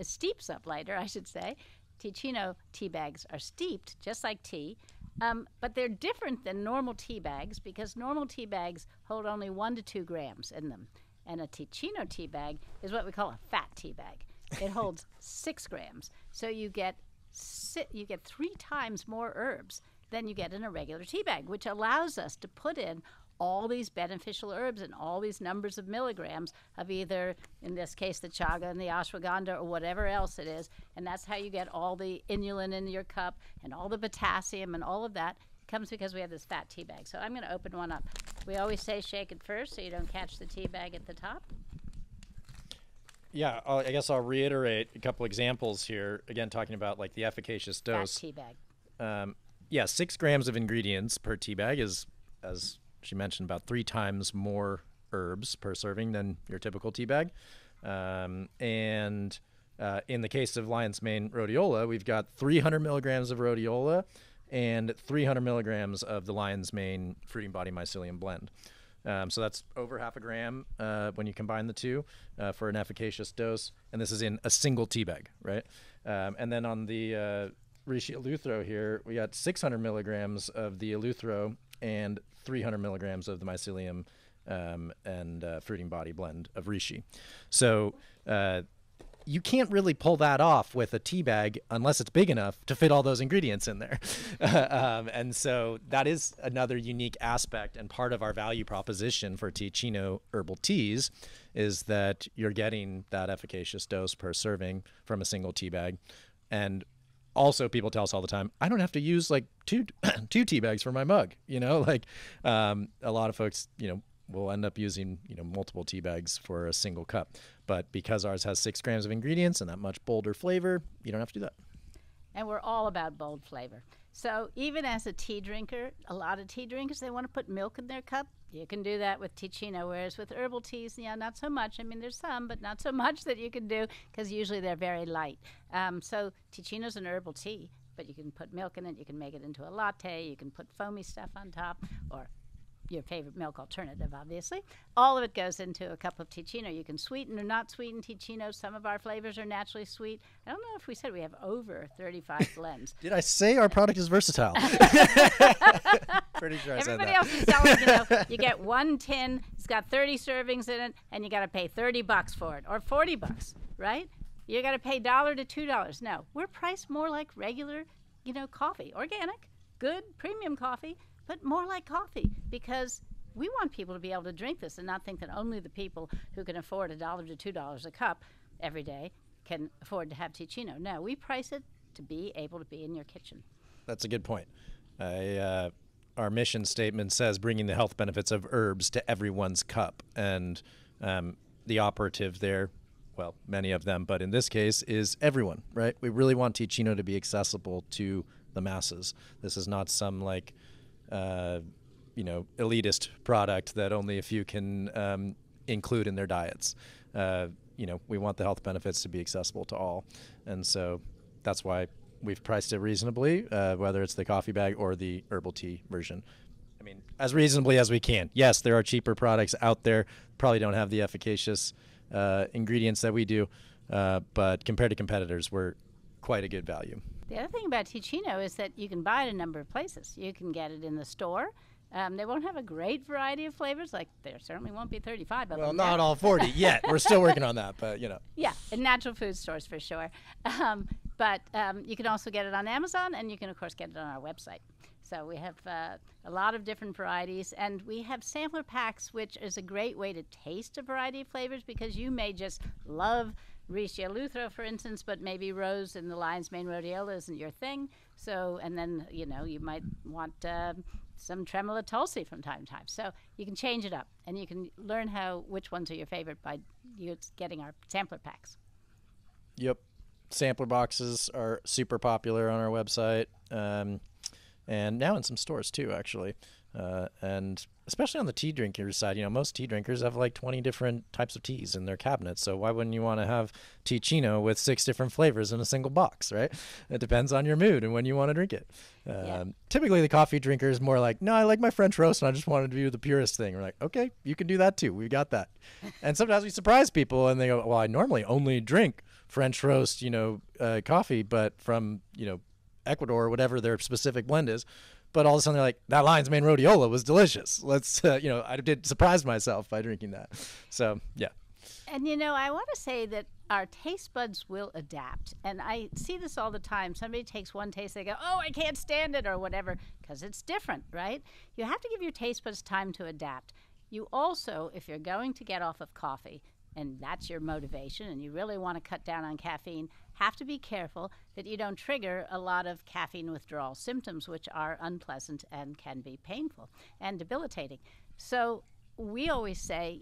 steeps up lighter, I should say. Teeccino tea bags are steeped, just like tea, but they're different than normal tea bags because normal tea bags hold only 1 to 2 grams in them. And a Teeccino tea bag is what we call a fat tea bag. It holds 6 grams. So you get 3 times more herbs than you get in a regular tea bag, which allows us to put in all these beneficial herbs and all these numbers of milligrams of either, in this case, the chaga and the ashwagandha or whatever else it is. And that's how you get all the inulin in your cup and all the potassium and all of that comes because we have this fat tea bag. So I'm going to open one up. We always say shake it first so you don't catch the tea bag at the top. Yeah, I guess I'll reiterate a couple examples here. Again, talking about like the efficacious dose. Fat tea bag. 6 grams of ingredients per tea bag is, as she mentioned, about 3 times more herbs per serving than your typical tea bag. And in the case of lion's mane rhodiola, we've got 300 milligrams of rhodiola and 300 milligrams of the lion's mane fruiting body mycelium blend. So that's over half a gram when you combine the two for an efficacious dose. And this is in a single tea bag, right? And then on the reishi eleuthero here, we got 600 milligrams of the eleuthero and 300 milligrams of the mycelium and fruiting body blend of reishi. So you can't really pull that off with a tea bag unless it's big enough to fit all those ingredients in there. And so that is another unique aspect and part of our value proposition for Teeccino herbal teas is that you're getting that efficacious dose per serving from a single tea bag. And also, people tell us all the time, I don't have to use like two tea bags for my mug. A lot of folks, will end up using, multiple tea bags for a single cup. But because ours has 6 grams of ingredients and that much bolder flavor, you don't have to do that. And we're all about bold flavor. So even as a tea drinker, a lot of tea drinkers, they want to put milk in their cup. You can do that with Teeccino, whereas with herbal teas, not so much. I mean, there's some, but not so much that you can do because usually they're very light. So Teeccino's an herbal tea, but you can put milk in it. You can make it into a latte. You can put foamy stuff on top or your favorite milk alternative, obviously. All of it goes into a cup of Teeccino. You can sweeten or not sweeten Teeccino. Some of our flavors are naturally sweet. I don't know if we said we have over 35 blends. Did I say our product is versatile? Pretty sure I said Everybody that. else is selling, you get one tin, it's got 30 servings in it, and you got to pay $30 for it, or $40, right? You got to pay $1 to $2. No, we're priced more like regular, coffee, organic, good, premium coffee, but more like coffee, because we want people to be able to drink this and not think that only the people who can afford $1 to $2 a cup every day can afford to have Teeccino. No, we price it to be able to be in your kitchen. That's a good point. Our mission statement says bringing the health benefits of herbs to everyone's cup. And the operative there, well, many of them, but in this case, is everyone, right? We really want Teeccino to be accessible to the masses. This is not some elitist product that only a few can include in their diets. We want the health benefits to be accessible to all. And so that's why we've priced it reasonably, whether it's the coffee bag or the herbal tea version. I mean, as reasonably as we can. Yes, there are cheaper products out there, probably don't have the efficacious ingredients that we do, but compared to competitors, we're quite a good value. The other thing about Teeccino is that you can buy it in a number of places. You can get it in the store. They won't have a great variety of flavors. Like, there certainly won't be 35 of them. Well, not all 40 yet. We're still working on that, but Yeah, in natural food stores for sure. But you can also get it on Amazon, and you can, of course, get it on our website. So we have a lot of different varieties, and we have sampler packs, which is a great way to taste a variety of flavors, because you may just love Riescia Luthro, for instance, but maybe Rose in the Lion's Mane Rhodiola isn't your thing. So, and then, you might want some Tremolo Tulsi from time to time. So you can change it up, and you can learn which ones are your favorite by getting our sampler packs. Yep. Sampler boxes are super popular on our website, and now in some stores too, actually. And especially on the tea drinkers side, most tea drinkers have like 20 different types of teas in their cabinets. So why wouldn't you want to have Teeccino with 6 different flavors in a single box, right? It depends on your mood and when you want to drink it. Typically, the coffee drinker is more like, no, I like my French roast and I just wanted to do the purest thing. We're like, okay, you can do that too. We got that. And sometimes we surprise people and they go, well, I normally only drink French roast, coffee, but from, Ecuador or whatever their specific blend is. But all of a sudden they're like, that Lion's Mane Rhodiola was delicious. Let's, I did surprise myself by drinking that. So, yeah. And, I want to say that our taste buds will adapt. And I see this all the time. Somebody takes one taste, they go, oh, I can't stand it or whatever, because it's different, right? You have to give your taste buds time to adapt. You also, if you're going to get off of coffee, and that's your motivation, and you really want to cut down on caffeine, have to be careful that you don't trigger a lot of caffeine withdrawal symptoms, which are unpleasant and can be painful and debilitating. So we always say,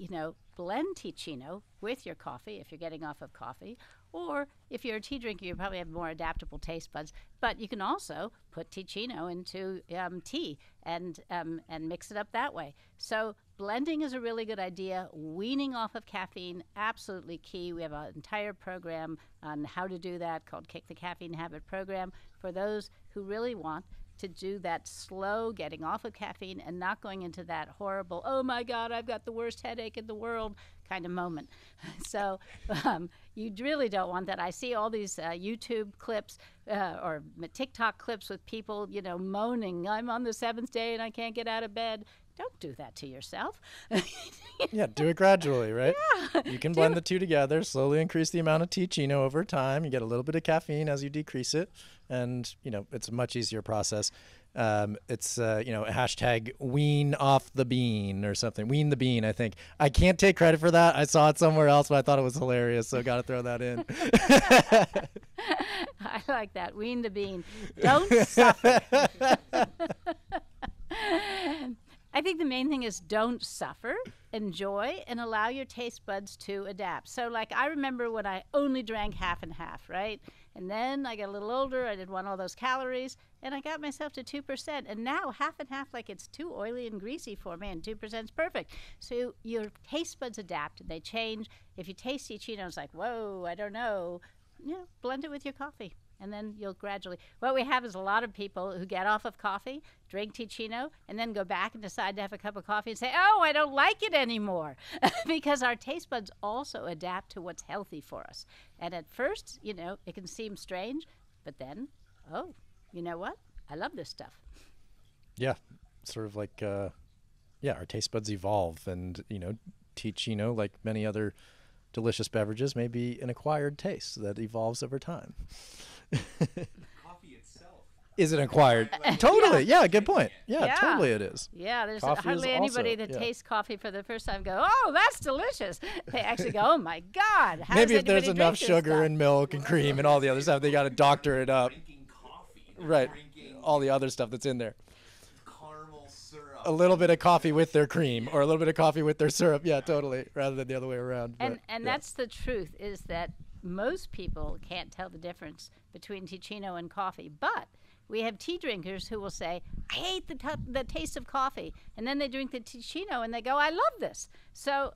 blend Teeccino with your coffee if you're getting off of coffee, or if you're a tea drinker, you probably have more adaptable taste buds. But you can also put Teeccino into tea and mix it up that way. So blending is a really good idea. Weaning off of caffeine, absolutely key. We have an entire program on how to do that called Kick the Caffeine Habit Program for those who really want to do that slow getting off of caffeine and not going into that horrible, oh my God, I've got the worst headache in the world kind of moment. So you really don't want that. I see all these YouTube clips or TikTok clips with people, moaning, I'm on the 7th day and I can't get out of bed. Don't do that to yourself. Yeah, do it gradually, right? Yeah, you can blend the two together, slowly increase the amount of Teeccino over time. You get a little bit of caffeine as you decrease it, and it's a much easier process. It's hashtag wean off the bean or something. Wean the bean, I think. I can't take credit for that. I saw it somewhere else, but I thought it was hilarious, so got to throw that in. I like that. Wean the bean. Don't suffer. I think the main thing is don't suffer, enjoy, and allow your taste buds to adapt. So, like, I remember when I only drank half and half, right? And then I got a little older, I didn't want all those calories, and I got myself to 2%. And now half and half, like, it's too oily and greasy for me, and 2% is perfect. So your taste buds adapt, they change. If you taste Teeccino, it's like, whoa, I don't know. Blend it with your coffee. And then you'll gradually, what we have is a lot of people who get off of coffee, drink Teeccino, and then go back and decide to have a cup of coffee and say, oh, I don't like it anymore. Because our taste buds also adapt to what's healthy for us. And at first, it can seem strange, but then, oh, you know what? I love this stuff. Yeah. sort of like, our taste buds evolve, and Teeccino, like many other delicious beverages, may be an acquired taste that evolves over time. Coffee itself. Is it acquired? Totally. Yeah, good point. Yeah, totally it is. Yeah, there's Coffee hardly is anybody also- that yeah. tastes coffee for the first time and go, oh, that's delicious. They actually go, oh, my God. How Maybe does if there's anybody enough drink this sugar stuff? and milk and cream and all the other stuff, they got to doctor it up. Drinking coffee. They're Right. Drinking All the other stuff that's in there. caramel syrup. A little bit of coffee with their cream, or a little bit of coffee with their syrup. Yeah, totally. Rather than the other way around. And But, and yeah. that's the truth, is that most people can't tell the difference between Teeccino and coffee. But we have tea drinkers who will say, I hate the taste of coffee. And then they drink the Teeccino and they go, I love this. So,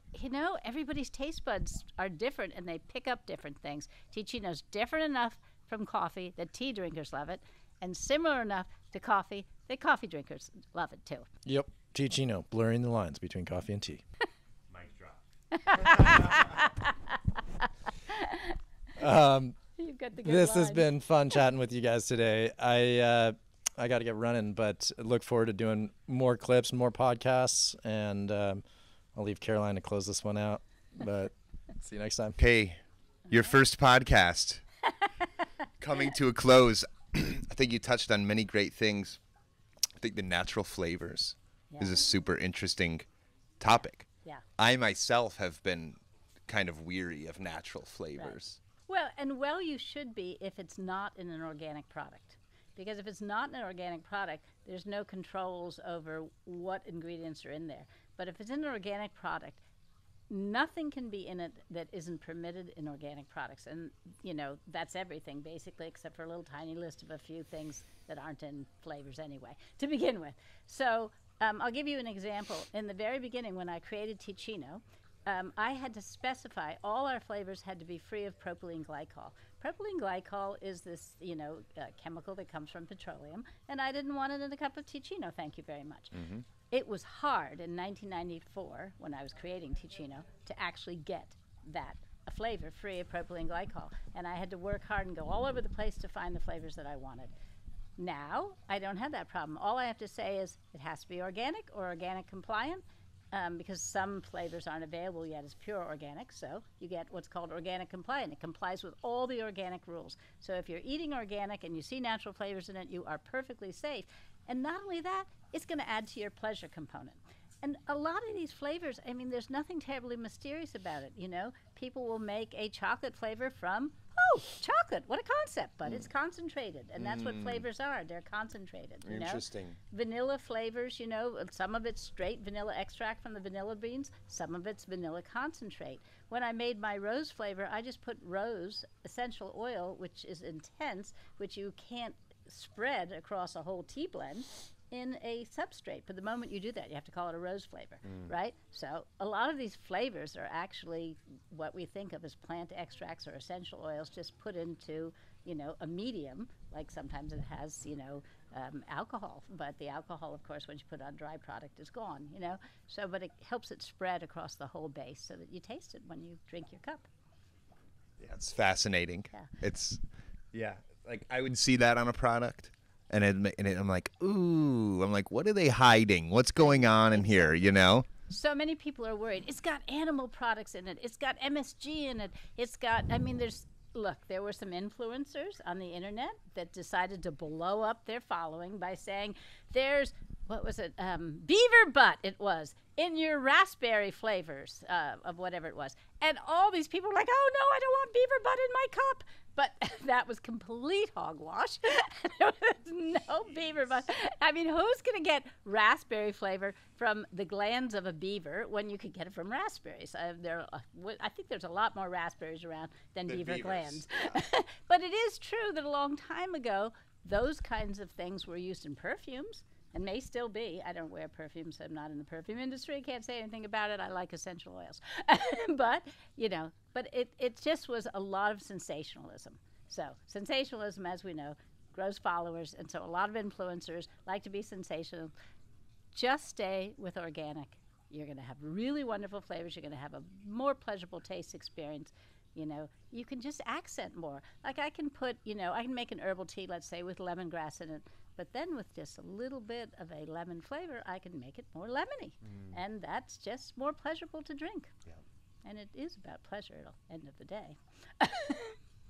everybody's taste buds are different and they pick up different things. Teeccino's different enough from coffee that tea drinkers love it, and similar enough to coffee that coffee drinkers love it too. Yep. Teeccino, blurring the lines between coffee and tea. Mic drop. You've got the good This has line. been fun chatting with you guys today. I got to get running, but look forward to doing more clips, more podcasts, and I'll leave Caroline to close this one out. But see you next time. Okay, your first podcast coming to a close. I think you touched on many great things. I think the natural flavors is a super interesting topic. Yeah. I myself have been kind of weary of natural flavors. Well, you should be if it's not in an organic product. Because if it's not in an organic product, there's no controls over what ingredients are in there. But if it's in an organic product, nothing can be in it that isn't permitted in organic products. And, that's everything, basically, except for a little tiny list of a few things that aren't in flavors anyway, to begin with. So I'll give you an example. In the very beginning, when I created Teeccino, I had to specify all our flavors had to be free of propylene glycol. Propylene glycol is this, chemical that comes from petroleum, and I didn't want it in a cup of Teeccino, thank you very much. Mm-hmm. It was hard in 1994, when I was creating Teeccino, to actually get a flavor free of propylene glycol. And I had to work hard and go all over the place to find the flavors that I wanted. Now, I don't have that problem. All I have to say is it has to be organic or organic compliant, because some flavors aren't available yet as pure organic, so you get what's called organic compliant. It complies with all the organic rules. So if you're eating organic and you see natural flavors in it, you are perfectly safe. And not only that, it's going to add to your pleasure component. And a lot of these flavors, there's nothing terribly mysterious about it, People will make a chocolate flavor from, chocolate, what a concept, but it's concentrated. And that's what flavors are, they're concentrated, Interesting. Vanilla flavors, some of it's straight vanilla extract from the vanilla beans, some of it's vanilla concentrate. When I made my rose flavor, I just put rose essential oil, which is intense, which you can't spread across a whole tea blend, in a substrate. But the moment you do that, you have to call it a rose flavor, right? So a lot of these flavors are actually what we think of as plant extracts or essential oils just put into, a medium, like sometimes it has, alcohol. But the alcohol, of course, once you put it on dry product, is gone, So, but it helps it spread across the whole base so that you taste it when you drink your cup. Yeah, it's fascinating. Yeah. Like I would see that on a product. And I'm like, ooh, what are they hiding? What's going on in here, So many people are worried. It's got animal products in it. It's got MSG in it. It's got, there were some influencers on the internet that decided to blow up their following by saying there's, beaver butt it was, in your raspberry flavors of whatever it was. And all these people were like, oh no, I don't want beaver butt in my cup. But that was complete hogwash. There was no beaver butt. Who's going to get raspberry flavor from the glands of a beaver when you could get it from raspberries? I think there's a lot more raspberries around than beaver beavers, glands. yeah. But it is true that a long time ago, those kinds of things were used in perfumes. And may still be. I don't wear perfume, so I'm not in the perfume industry. Can't say anything about it. I like essential oils. But it just was a lot of sensationalism. So sensationalism, as we know, grows followers. And so a lot of influencers like to be sensational. Just stay with organic. You're going to have really wonderful flavors. You're going to have a more pleasurable taste experience. You can just accent more. Like I can put, I can make an herbal tea, let's say, with lemongrass in it, But then with just a little bit of a lemon flavor, I can make it more lemony. And that's just more pleasurable to drink. Yeah. And it is about pleasure at the end of the day.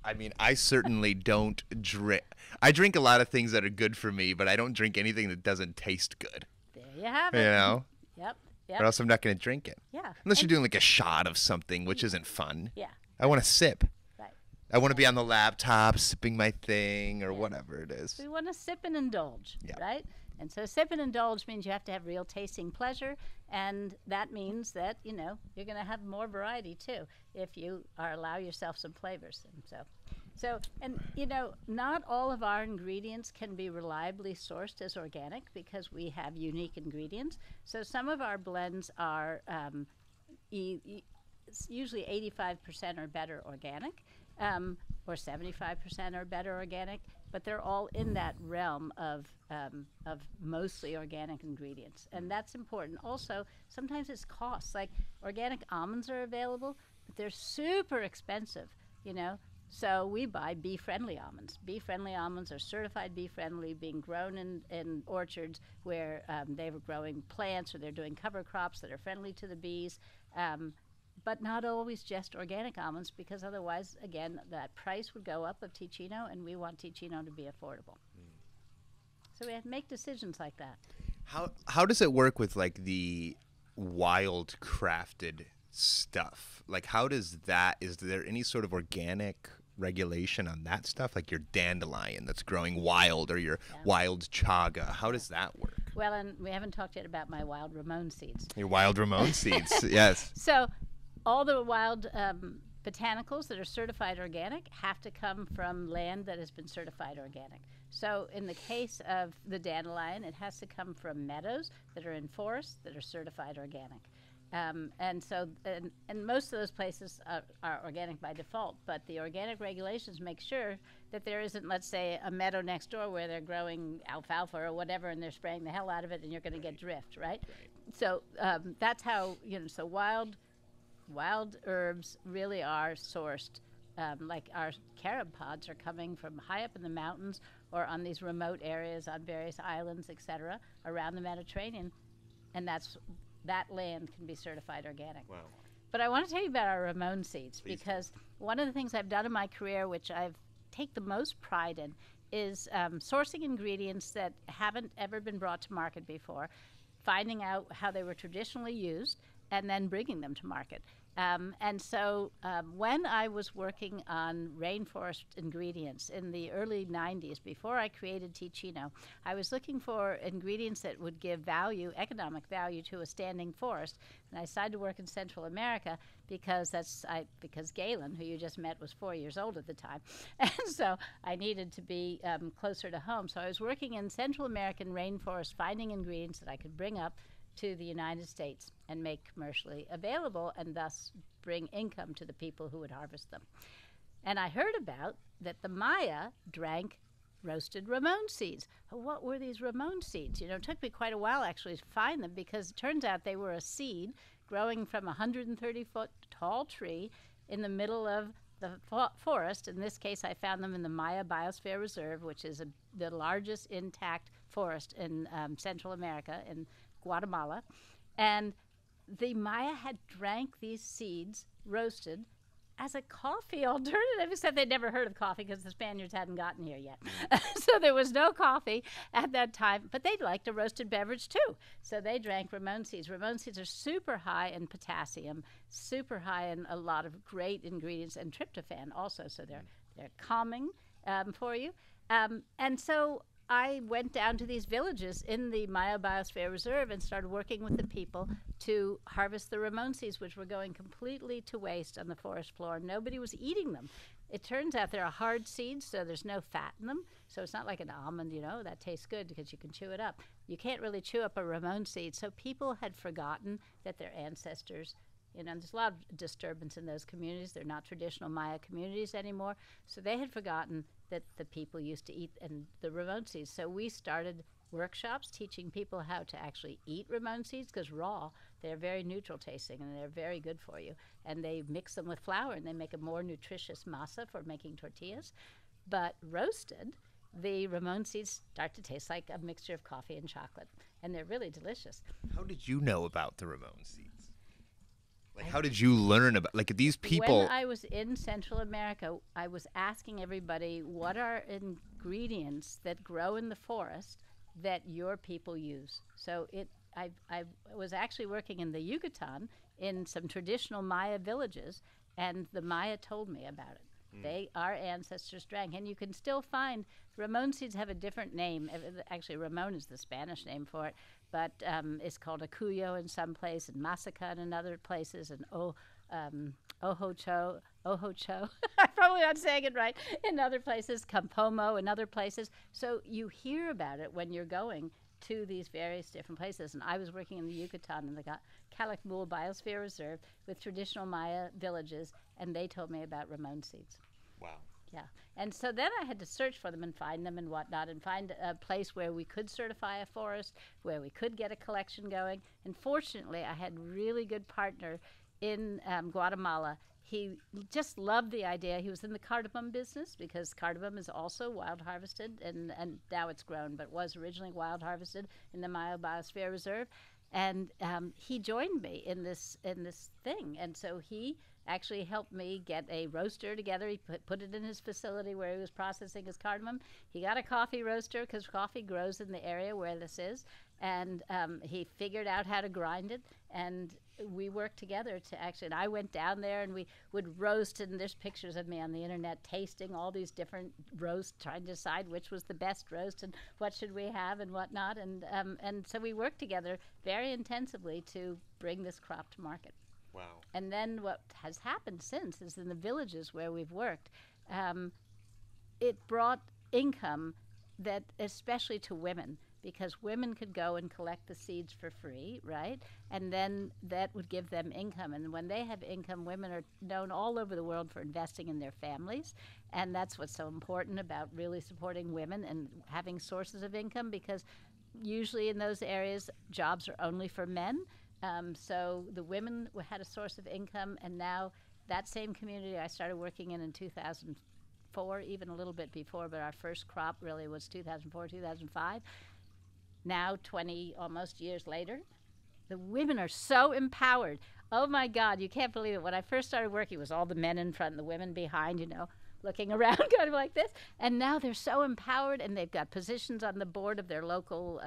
I mean, I certainly don't drink. I drink a lot of things that are good for me, but I don't drink anything that doesn't taste good. There you have it. You know? Yep. Or else I'm not going to drink it. Yeah. Unless you're doing like a shot of something, which isn't fun. Yeah. I want to sip. Right. I want to be on the laptop sipping my thing or whatever it is. We want to sip and indulge, Yeah. right? And so sip and indulge means you have to have real tasting pleasure, and that means that, you're going to have more variety too if you allow yourself some flavors. And not all of our ingredients can be reliably sourced as organic because we have unique ingredients. So some of our blends are usually 85% or better organic, or 75% or better organic, but they're all in that realm of mostly organic ingredients, and that's important. Also, sometimes it's costs. Like organic almonds are available, but they're super expensive, So we buy bee-friendly almonds. Bee-friendly almonds are certified bee-friendly, being grown in orchards where they were growing plants or they're doing cover crops that are friendly to the bees. But not always just organic almonds, because otherwise, again, that price would go up of Teeccino, and we want Teeccino to be affordable. So we have to make decisions like that. How does it work with like the wild crafted stuff? Like how does that, is there any sort of organic regulation on that stuff? Like your dandelion that's growing wild or your wild chaga. How does that work? Well, and we haven't talked yet about my wild Ramon seeds. Your wild Ramon seeds, yes. So all the wild botanicals that are certified organic have to come from land that has been certified organic. So in the case of the dandelion, it has to come from meadows that are in forests that are certified organic. And most of those places are organic by default, but the organic regulations make sure that there isn't, let's say, a meadow next door where they're growing alfalfa or whatever and they're spraying the hell out of it and you're going to get drift, right? So that's how, so wild herbs really are sourced. Like our carob pods are coming from high up in the mountains or on these remote areas on various islands, etc., around the Mediterranean, and that land can be certified organic. Wow. But I want to tell you about our Ramon seeds, because one of the things I've done in my career, which I've take the most pride in, is sourcing ingredients that haven't ever been brought to market before, finding out how they were traditionally used, and then bringing them to market. And so when I was working on rainforest ingredients in the early 90s, before I created Teeccino, I was looking for ingredients that would give value, economic value, to a standing forest. And I decided to work in Central America because because Galen, who you just met, was 4 years old at the time. And so I needed to be closer to home. So I was working in Central American rainforest, finding ingredients that I could bring up to the United States and make commercially available, and thus bring income to the people who would harvest them. And I heard about that the Maya drank roasted Ramon seeds. What were these Ramon seeds? It took me quite a while actually to find them, because it turns out they were a seed growing from a 130-foot tall tree in the middle of the forest. In this case, I found them in the Maya Biosphere Reserve, which is the largest intact forest in Central America, in Guatemala. And the Maya had drank these seeds roasted as a coffee alternative, except they'd never heard of coffee because the Spaniards hadn't gotten here yet. So there was no coffee at that time, but they liked a roasted beverage too. So they drank Ramon seeds. Ramon seeds are super high in potassium, super high in a lot of great ingredients, and tryptophan also, so they're calming for you. And so I went down to these villages in the Maya Biosphere Reserve and started working with the people to harvest the Ramon seeds, which were going completely to waste on the forest floor. Nobody was eating them. It turns out they're hard seeds, so there's no fat in them. So it's not like an almond, that tastes good because you can chew it up. You can't really chew up a Ramon seed. So people had forgotten that their ancestors, there's a lot of disturbance in those communities. They're not traditional Maya communities anymore. So they had forgotten that the people used to eat the Ramon seeds. So we started workshops teaching people how to actually eat Ramon seeds, because raw, they're very neutral tasting and they're very good for you. And they mix them with flour and they make a more nutritious masa for making tortillas. But roasted, the Ramon seeds start to taste like a mixture of coffee and chocolate, and they're really delicious. How did you know about the Ramon seeds? Like, how did you learn about, like, these people? When I was in Central America, I was asking everybody, what are ingredients that grow in the forest that your people use? So I was actually working in the Yucatan in some traditional Maya villages, and the Maya told me about it. Our ancestors drank, and you can still find Ramon seeds have a different name. Actually, Ramon is the Spanish name for it, but it's called Acuyo in some place, and Masaca in other places, and Ojocho. I'm probably not saying it right. In other places, Campomo in other places. So you hear about it when you're going to these various different places. And I was working in the Yucatan in the Calakmul Biosphere Reserve with traditional Maya villages, and they told me about Ramon seeds. Wow. Yeah. And so then I had to search for them and find them and whatnot, and find a place where we could certify a forest, where we could get a collection going. And fortunately, I had a really good partner in Guatemala. He just loved the idea. He was in the cardamom business, because cardamom is also wild harvested, and now it's grown, but was originally wild harvested in the Maya Biosphere Reserve. And he joined me in this thing. And so he actually helped me get a roaster together. He put it in his facility where he was processing his cardamom. He got a coffee roaster, because coffee grows in the area where this is. And he figured out how to grind it. And we worked together to actually, and I went down there and we would roast, and there's pictures of me on the internet tasting all these different roasts, trying to decide which was the best roast and what should we have and whatnot. And so we worked together very intensively to bring this crop to market. Wow. And then what has happened since is in the villages where we've worked, it brought income, that especially to women, because women could go and collect the seeds for free, right? And then that would give them income. And when they have income, women are known all over the world for investing in their families. And that's what's so important about really supporting women and having sources of income, because usually in those areas, jobs are only for men. So the women had a source of income, and now that same community I started working in 2004, even a little bit before, but our first crop really was 2004, 2005. Now, 20 almost years later, the women are so empowered. Oh my God, you can't believe it. When I first started working, it was all the men in front and the women behind, looking around kind of like this. And now they're so empowered, and they've got positions on the board of their local,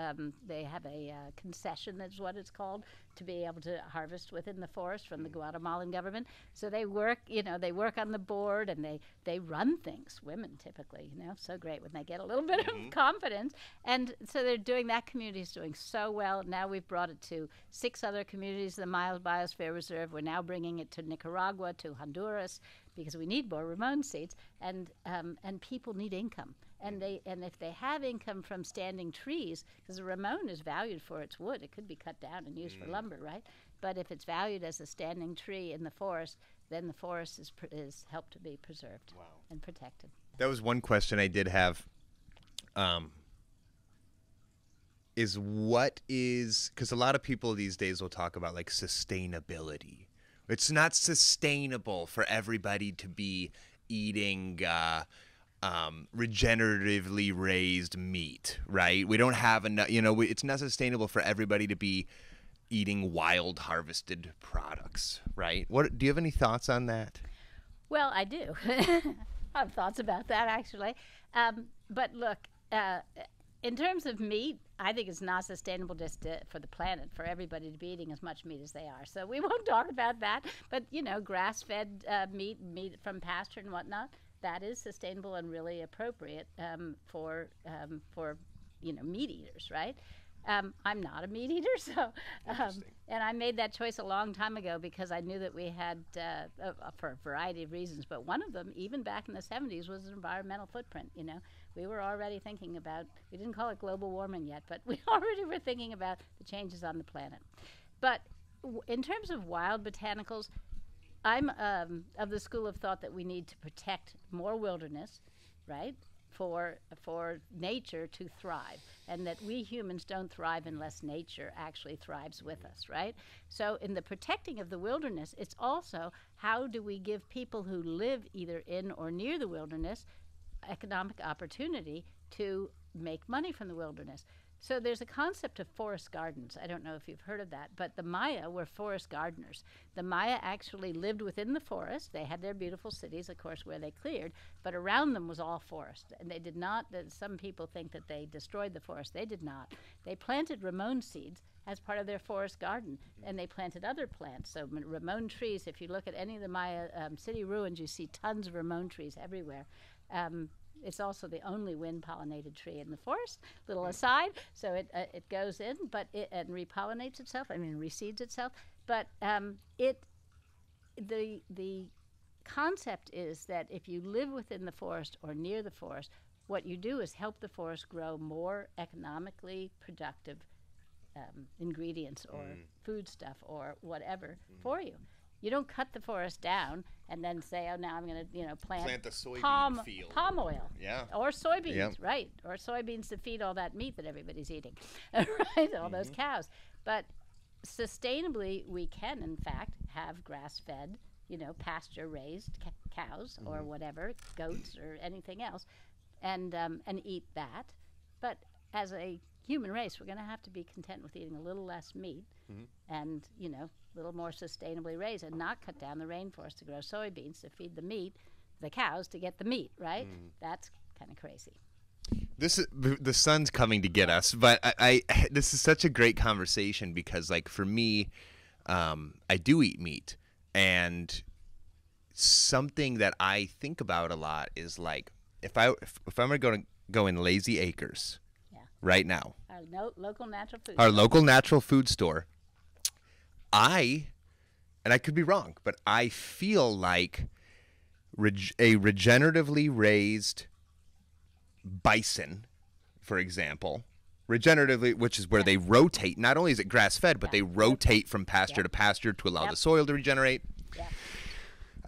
they have a concession, that's what it's called, to be able to harvest within the forest from the Guatemalan government. So they work, they work on the board, and they run things, women typically, so great when they get a little bit of confidence. And so they're doing, that community is doing so well. Now we've brought it to 6 other communities, the Maya Biosphere Reserve. We're now bringing it to Nicaragua, to Honduras, because we need more Ramon seeds, and people need income. And if they have income from standing trees, because the Ramon is valued for its wood, it could be cut down and used for lumber, right? But if it's valued as a standing tree in the forest, then the forest is helped to be preserved and protected. That was one question I did have. Is because a lot of people these days will talk about like sustainability. It's not sustainable for everybody to be eating regeneratively raised meat, right? We don't have enough, it's not sustainable for everybody to be eating wild harvested products, right? Do you have any thoughts on that? Well, I do. I have thoughts about that, actually. But look, in terms of meat, I think it's not sustainable just for the planet, for everybody to be eating as much meat as they are. So we won't talk about that. But, grass-fed meat from pasture and whatnot, that is sustainable and really appropriate for meat eaters, right? I'm not a meat eater, so and I made that choice a long time ago because I knew that we had, for a variety of reasons, but one of them, even back in the 70s, was an environmental footprint. We were already thinking about, we didn't call it global warming yet, but we already were thinking about the changes on the planet. But in terms of wild botanicals, I'm of the school of thought that we need to protect more wilderness, right? For nature to thrive, and that we humans don't thrive unless nature actually thrives with us, right? So in the protecting of the wilderness, it's also how do we give people who live either in or near the wilderness economic opportunity to make money from the wilderness. So there's a concept of forest gardens. I don't know if you've heard of that, but the Maya were forest gardeners. The Maya actually lived within the forest. They had their beautiful cities, of course, where they cleared, but around them was all forest. And they did not, some people think that they destroyed the forest. They did not. They planted ramon seeds as part of their forest garden, and they planted other plants. So ramon trees, if you look at any of the Maya city ruins, you see tons of ramon trees everywhere. It's also the only wind-pollinated tree in the forest. Little aside, so it goes in, but and repollinates itself. I mean, reseeds itself. But the concept is that if you live within the forest or near the forest, what you do is help the forest grow more economically productive ingredients or food stuff or whatever for you. You don't cut the forest down and then say, oh, now I'm going to, plant the soybean field. Palm oil. Yeah. Or soybeans, Yep. right. Or soybeans to feed all that meat that everybody's eating, right? All those cows. But sustainably, we can, in fact, have grass-fed, pasture-raised cows or whatever, goats or anything else, and eat that. But as a human race, we're going to have to be content with eating a little less meat and, a little more sustainably raised and not cut down the rainforest to grow soybeans to feed the cows to get the meat, right? That's kind of crazy. The sun's coming to get us, but I this is such a great conversation because, like, for me, I do eat meat, and something that I think about a lot is, like, if I'm going to go in Lazy Acres right now, Our local natural food. Our local natural food store, and I could be wrong, but I feel like a regeneratively raised bison, for example, which is where they rotate. Not only is it grass-fed, but they rotate from pasture to pasture to allow the soil to regenerate. Yeah.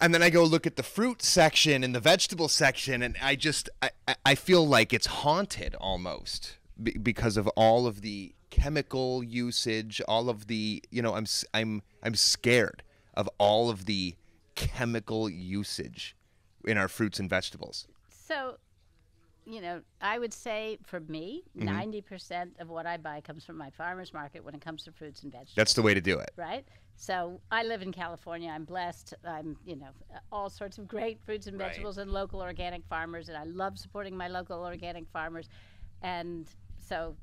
And then I go look at the fruit section and the vegetable section, and I feel like it's haunted almost because of all of the chemical usage, all of the, I'm scared of all of the chemical usage in our fruits and vegetables. So, I would say for me, 90% of what I buy comes from my farmer's market when it comes to fruits and vegetables. That's the way to do it. Right? So I live in California. I'm blessed. I'm, all sorts of great fruits and vegetables and local organic farmers, and I love supporting my local organic farmers. And so,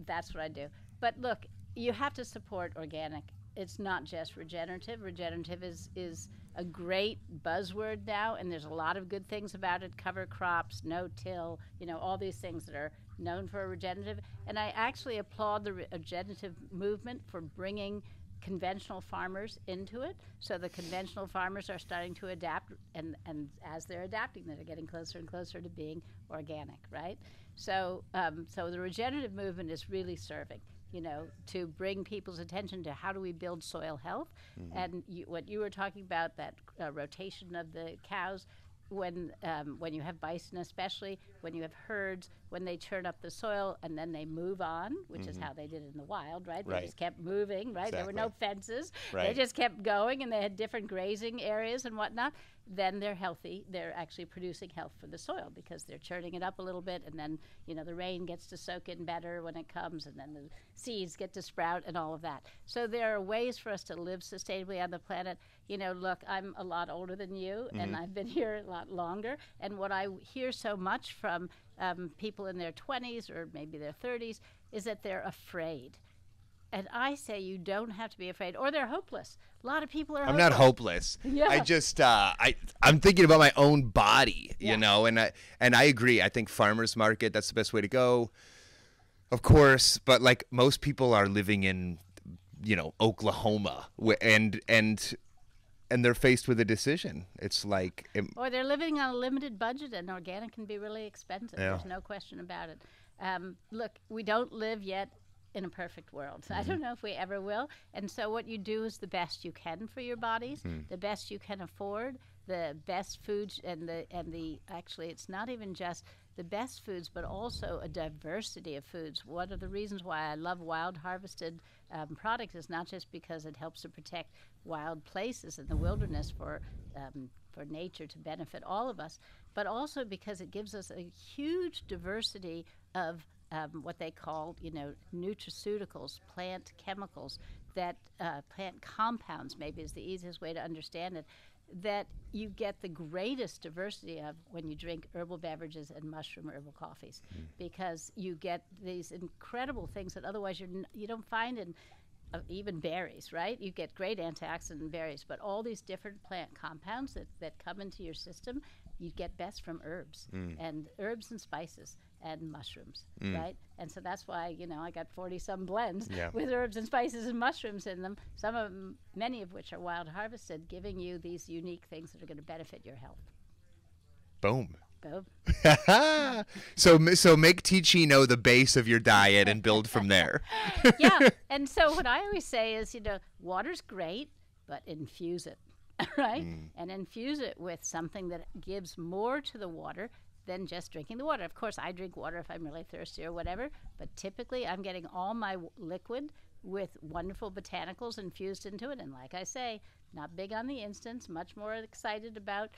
that's what I do. But look, you have to support organic. It's not just regenerative. Regenerative is a great buzzword now, and there's a lot of good things about it. Cover crops, no-till, all these things that are known for regenerative. And I actually applaud the regenerative movement for bringing conventional farmers into it. So the conventional farmers are starting to adapt, and as they're adapting, they're getting closer and closer to being organic, right? So the regenerative movement is really serving, to bring people's attention to how do we build soil health. And what you were talking about, that rotation of the cows, when you have bison, especially when you have herds, when they churn up the soil and then they move on, which is how they did it in the wild, right? They just kept moving, right? Exactly. There were no fences. Right. They just kept going, and they had different grazing areas and whatnot. Then they're healthy. They're actually producing health for the soil because they're churning it up a little bit, and then the rain gets to soak in better when it comes, and then the seeds get to sprout and all of that. So there are ways for us to live sustainably on the planet. Look, I'm a lot older than you, and I've been here a lot longer. And what I hear so much from people in their 20s or maybe their 30s is that they're afraid. And I say you don't have to be afraid, or they're hopeless. A lot of people are I'm not hopeless. Yeah. I just I'm thinking about my own body, and I agree. I think farmers market, that's the best way to go. Of course, but like most people are living in Oklahoma and they're faced with a decision. It's like or they're living on a limited budget, and organic can be really expensive. Yeah. There's no question about it. Look, we don't live yet in a perfect world. I don't know if we ever will. And so what you do is the best you can for your bodies, the best you can afford, the best foods, and actually it's not even just the best foods, but also a diversity of foods. One of the reasons why I love wild harvested products is not just because it helps to protect wild places in the wilderness for for nature to benefit all of us, but also because it gives us a huge diversity of what they call, nutraceuticals, plant chemicals, that plant compounds, maybe is the easiest way to understand it, that you get the greatest diversity of when you drink herbal beverages and mushroom herbal coffees, because you get these incredible things that otherwise you don't find in even berries, right? You get great antioxidant in berries, but all these different plant compounds that come into your system, you get best from herbs and herbs and spices and mushrooms, right? And so that's why, I got 40-some blends with herbs and spices and mushrooms in them, many of which are wild harvested, giving you these unique things that are going to benefit your health. Boom. Boom. So make Teeccino the base of your diet and build from there. Yeah, and so what I always say is, water's great, but infuse it, right? And infuse it with something that gives more to the water than just drinking the water. Of course, I drink water if I'm really thirsty or whatever, but typically I'm getting all my liquid with wonderful botanicals infused into it. And like I say, not big on the instants, much more excited about,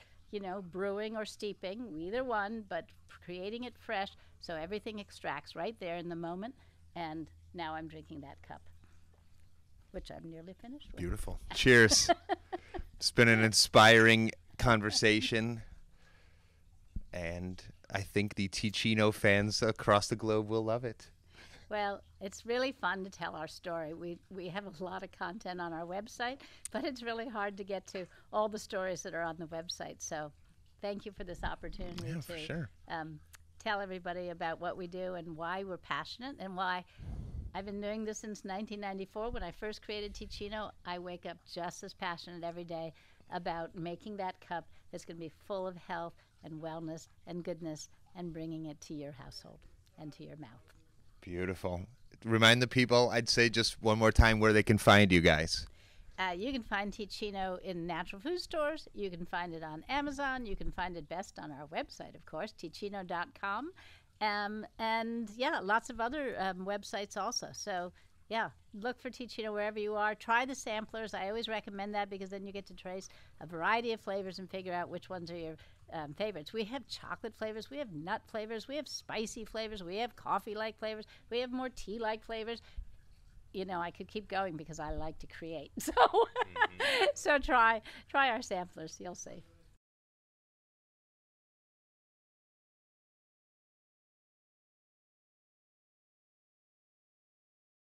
brewing or steeping, either one, but creating it fresh so everything extracts right there in the moment. And now I'm drinking that cup, which I'm nearly finished with. Beautiful. Cheers. It's been an inspiring conversation. And I think the Teeccino fans across the globe will love it. Well, it's really fun to tell our story. We have a lot of content on our website, but it's really hard to get to all the stories that are on the website. So thank you for this opportunity to tell everybody about what we do and why we're passionate and why I've been doing this since 1994. When I first created Teeccino, I wake up just as passionate every day about making that cup that's going to be full of health and wellness and goodness and bringing it to your household and to your mouth. Beautiful. Remind the people, I'd say just one more time, where they can find you guys. You can find Teeccino in natural food stores. You can find it on Amazon. You can find it best on our website, of course, teeccino.com. And, lots of other websites also. So, look for Teeccino wherever you are. Try the samplers. I always recommend that because then you get to trace a variety of flavors and figure out which ones are your favorites. We have chocolate flavors. We have nut flavors. We have spicy flavors. We have coffee-like flavors. We have more tea-like flavors. I could keep going because I like to create. So, so try our samplers. You'll see.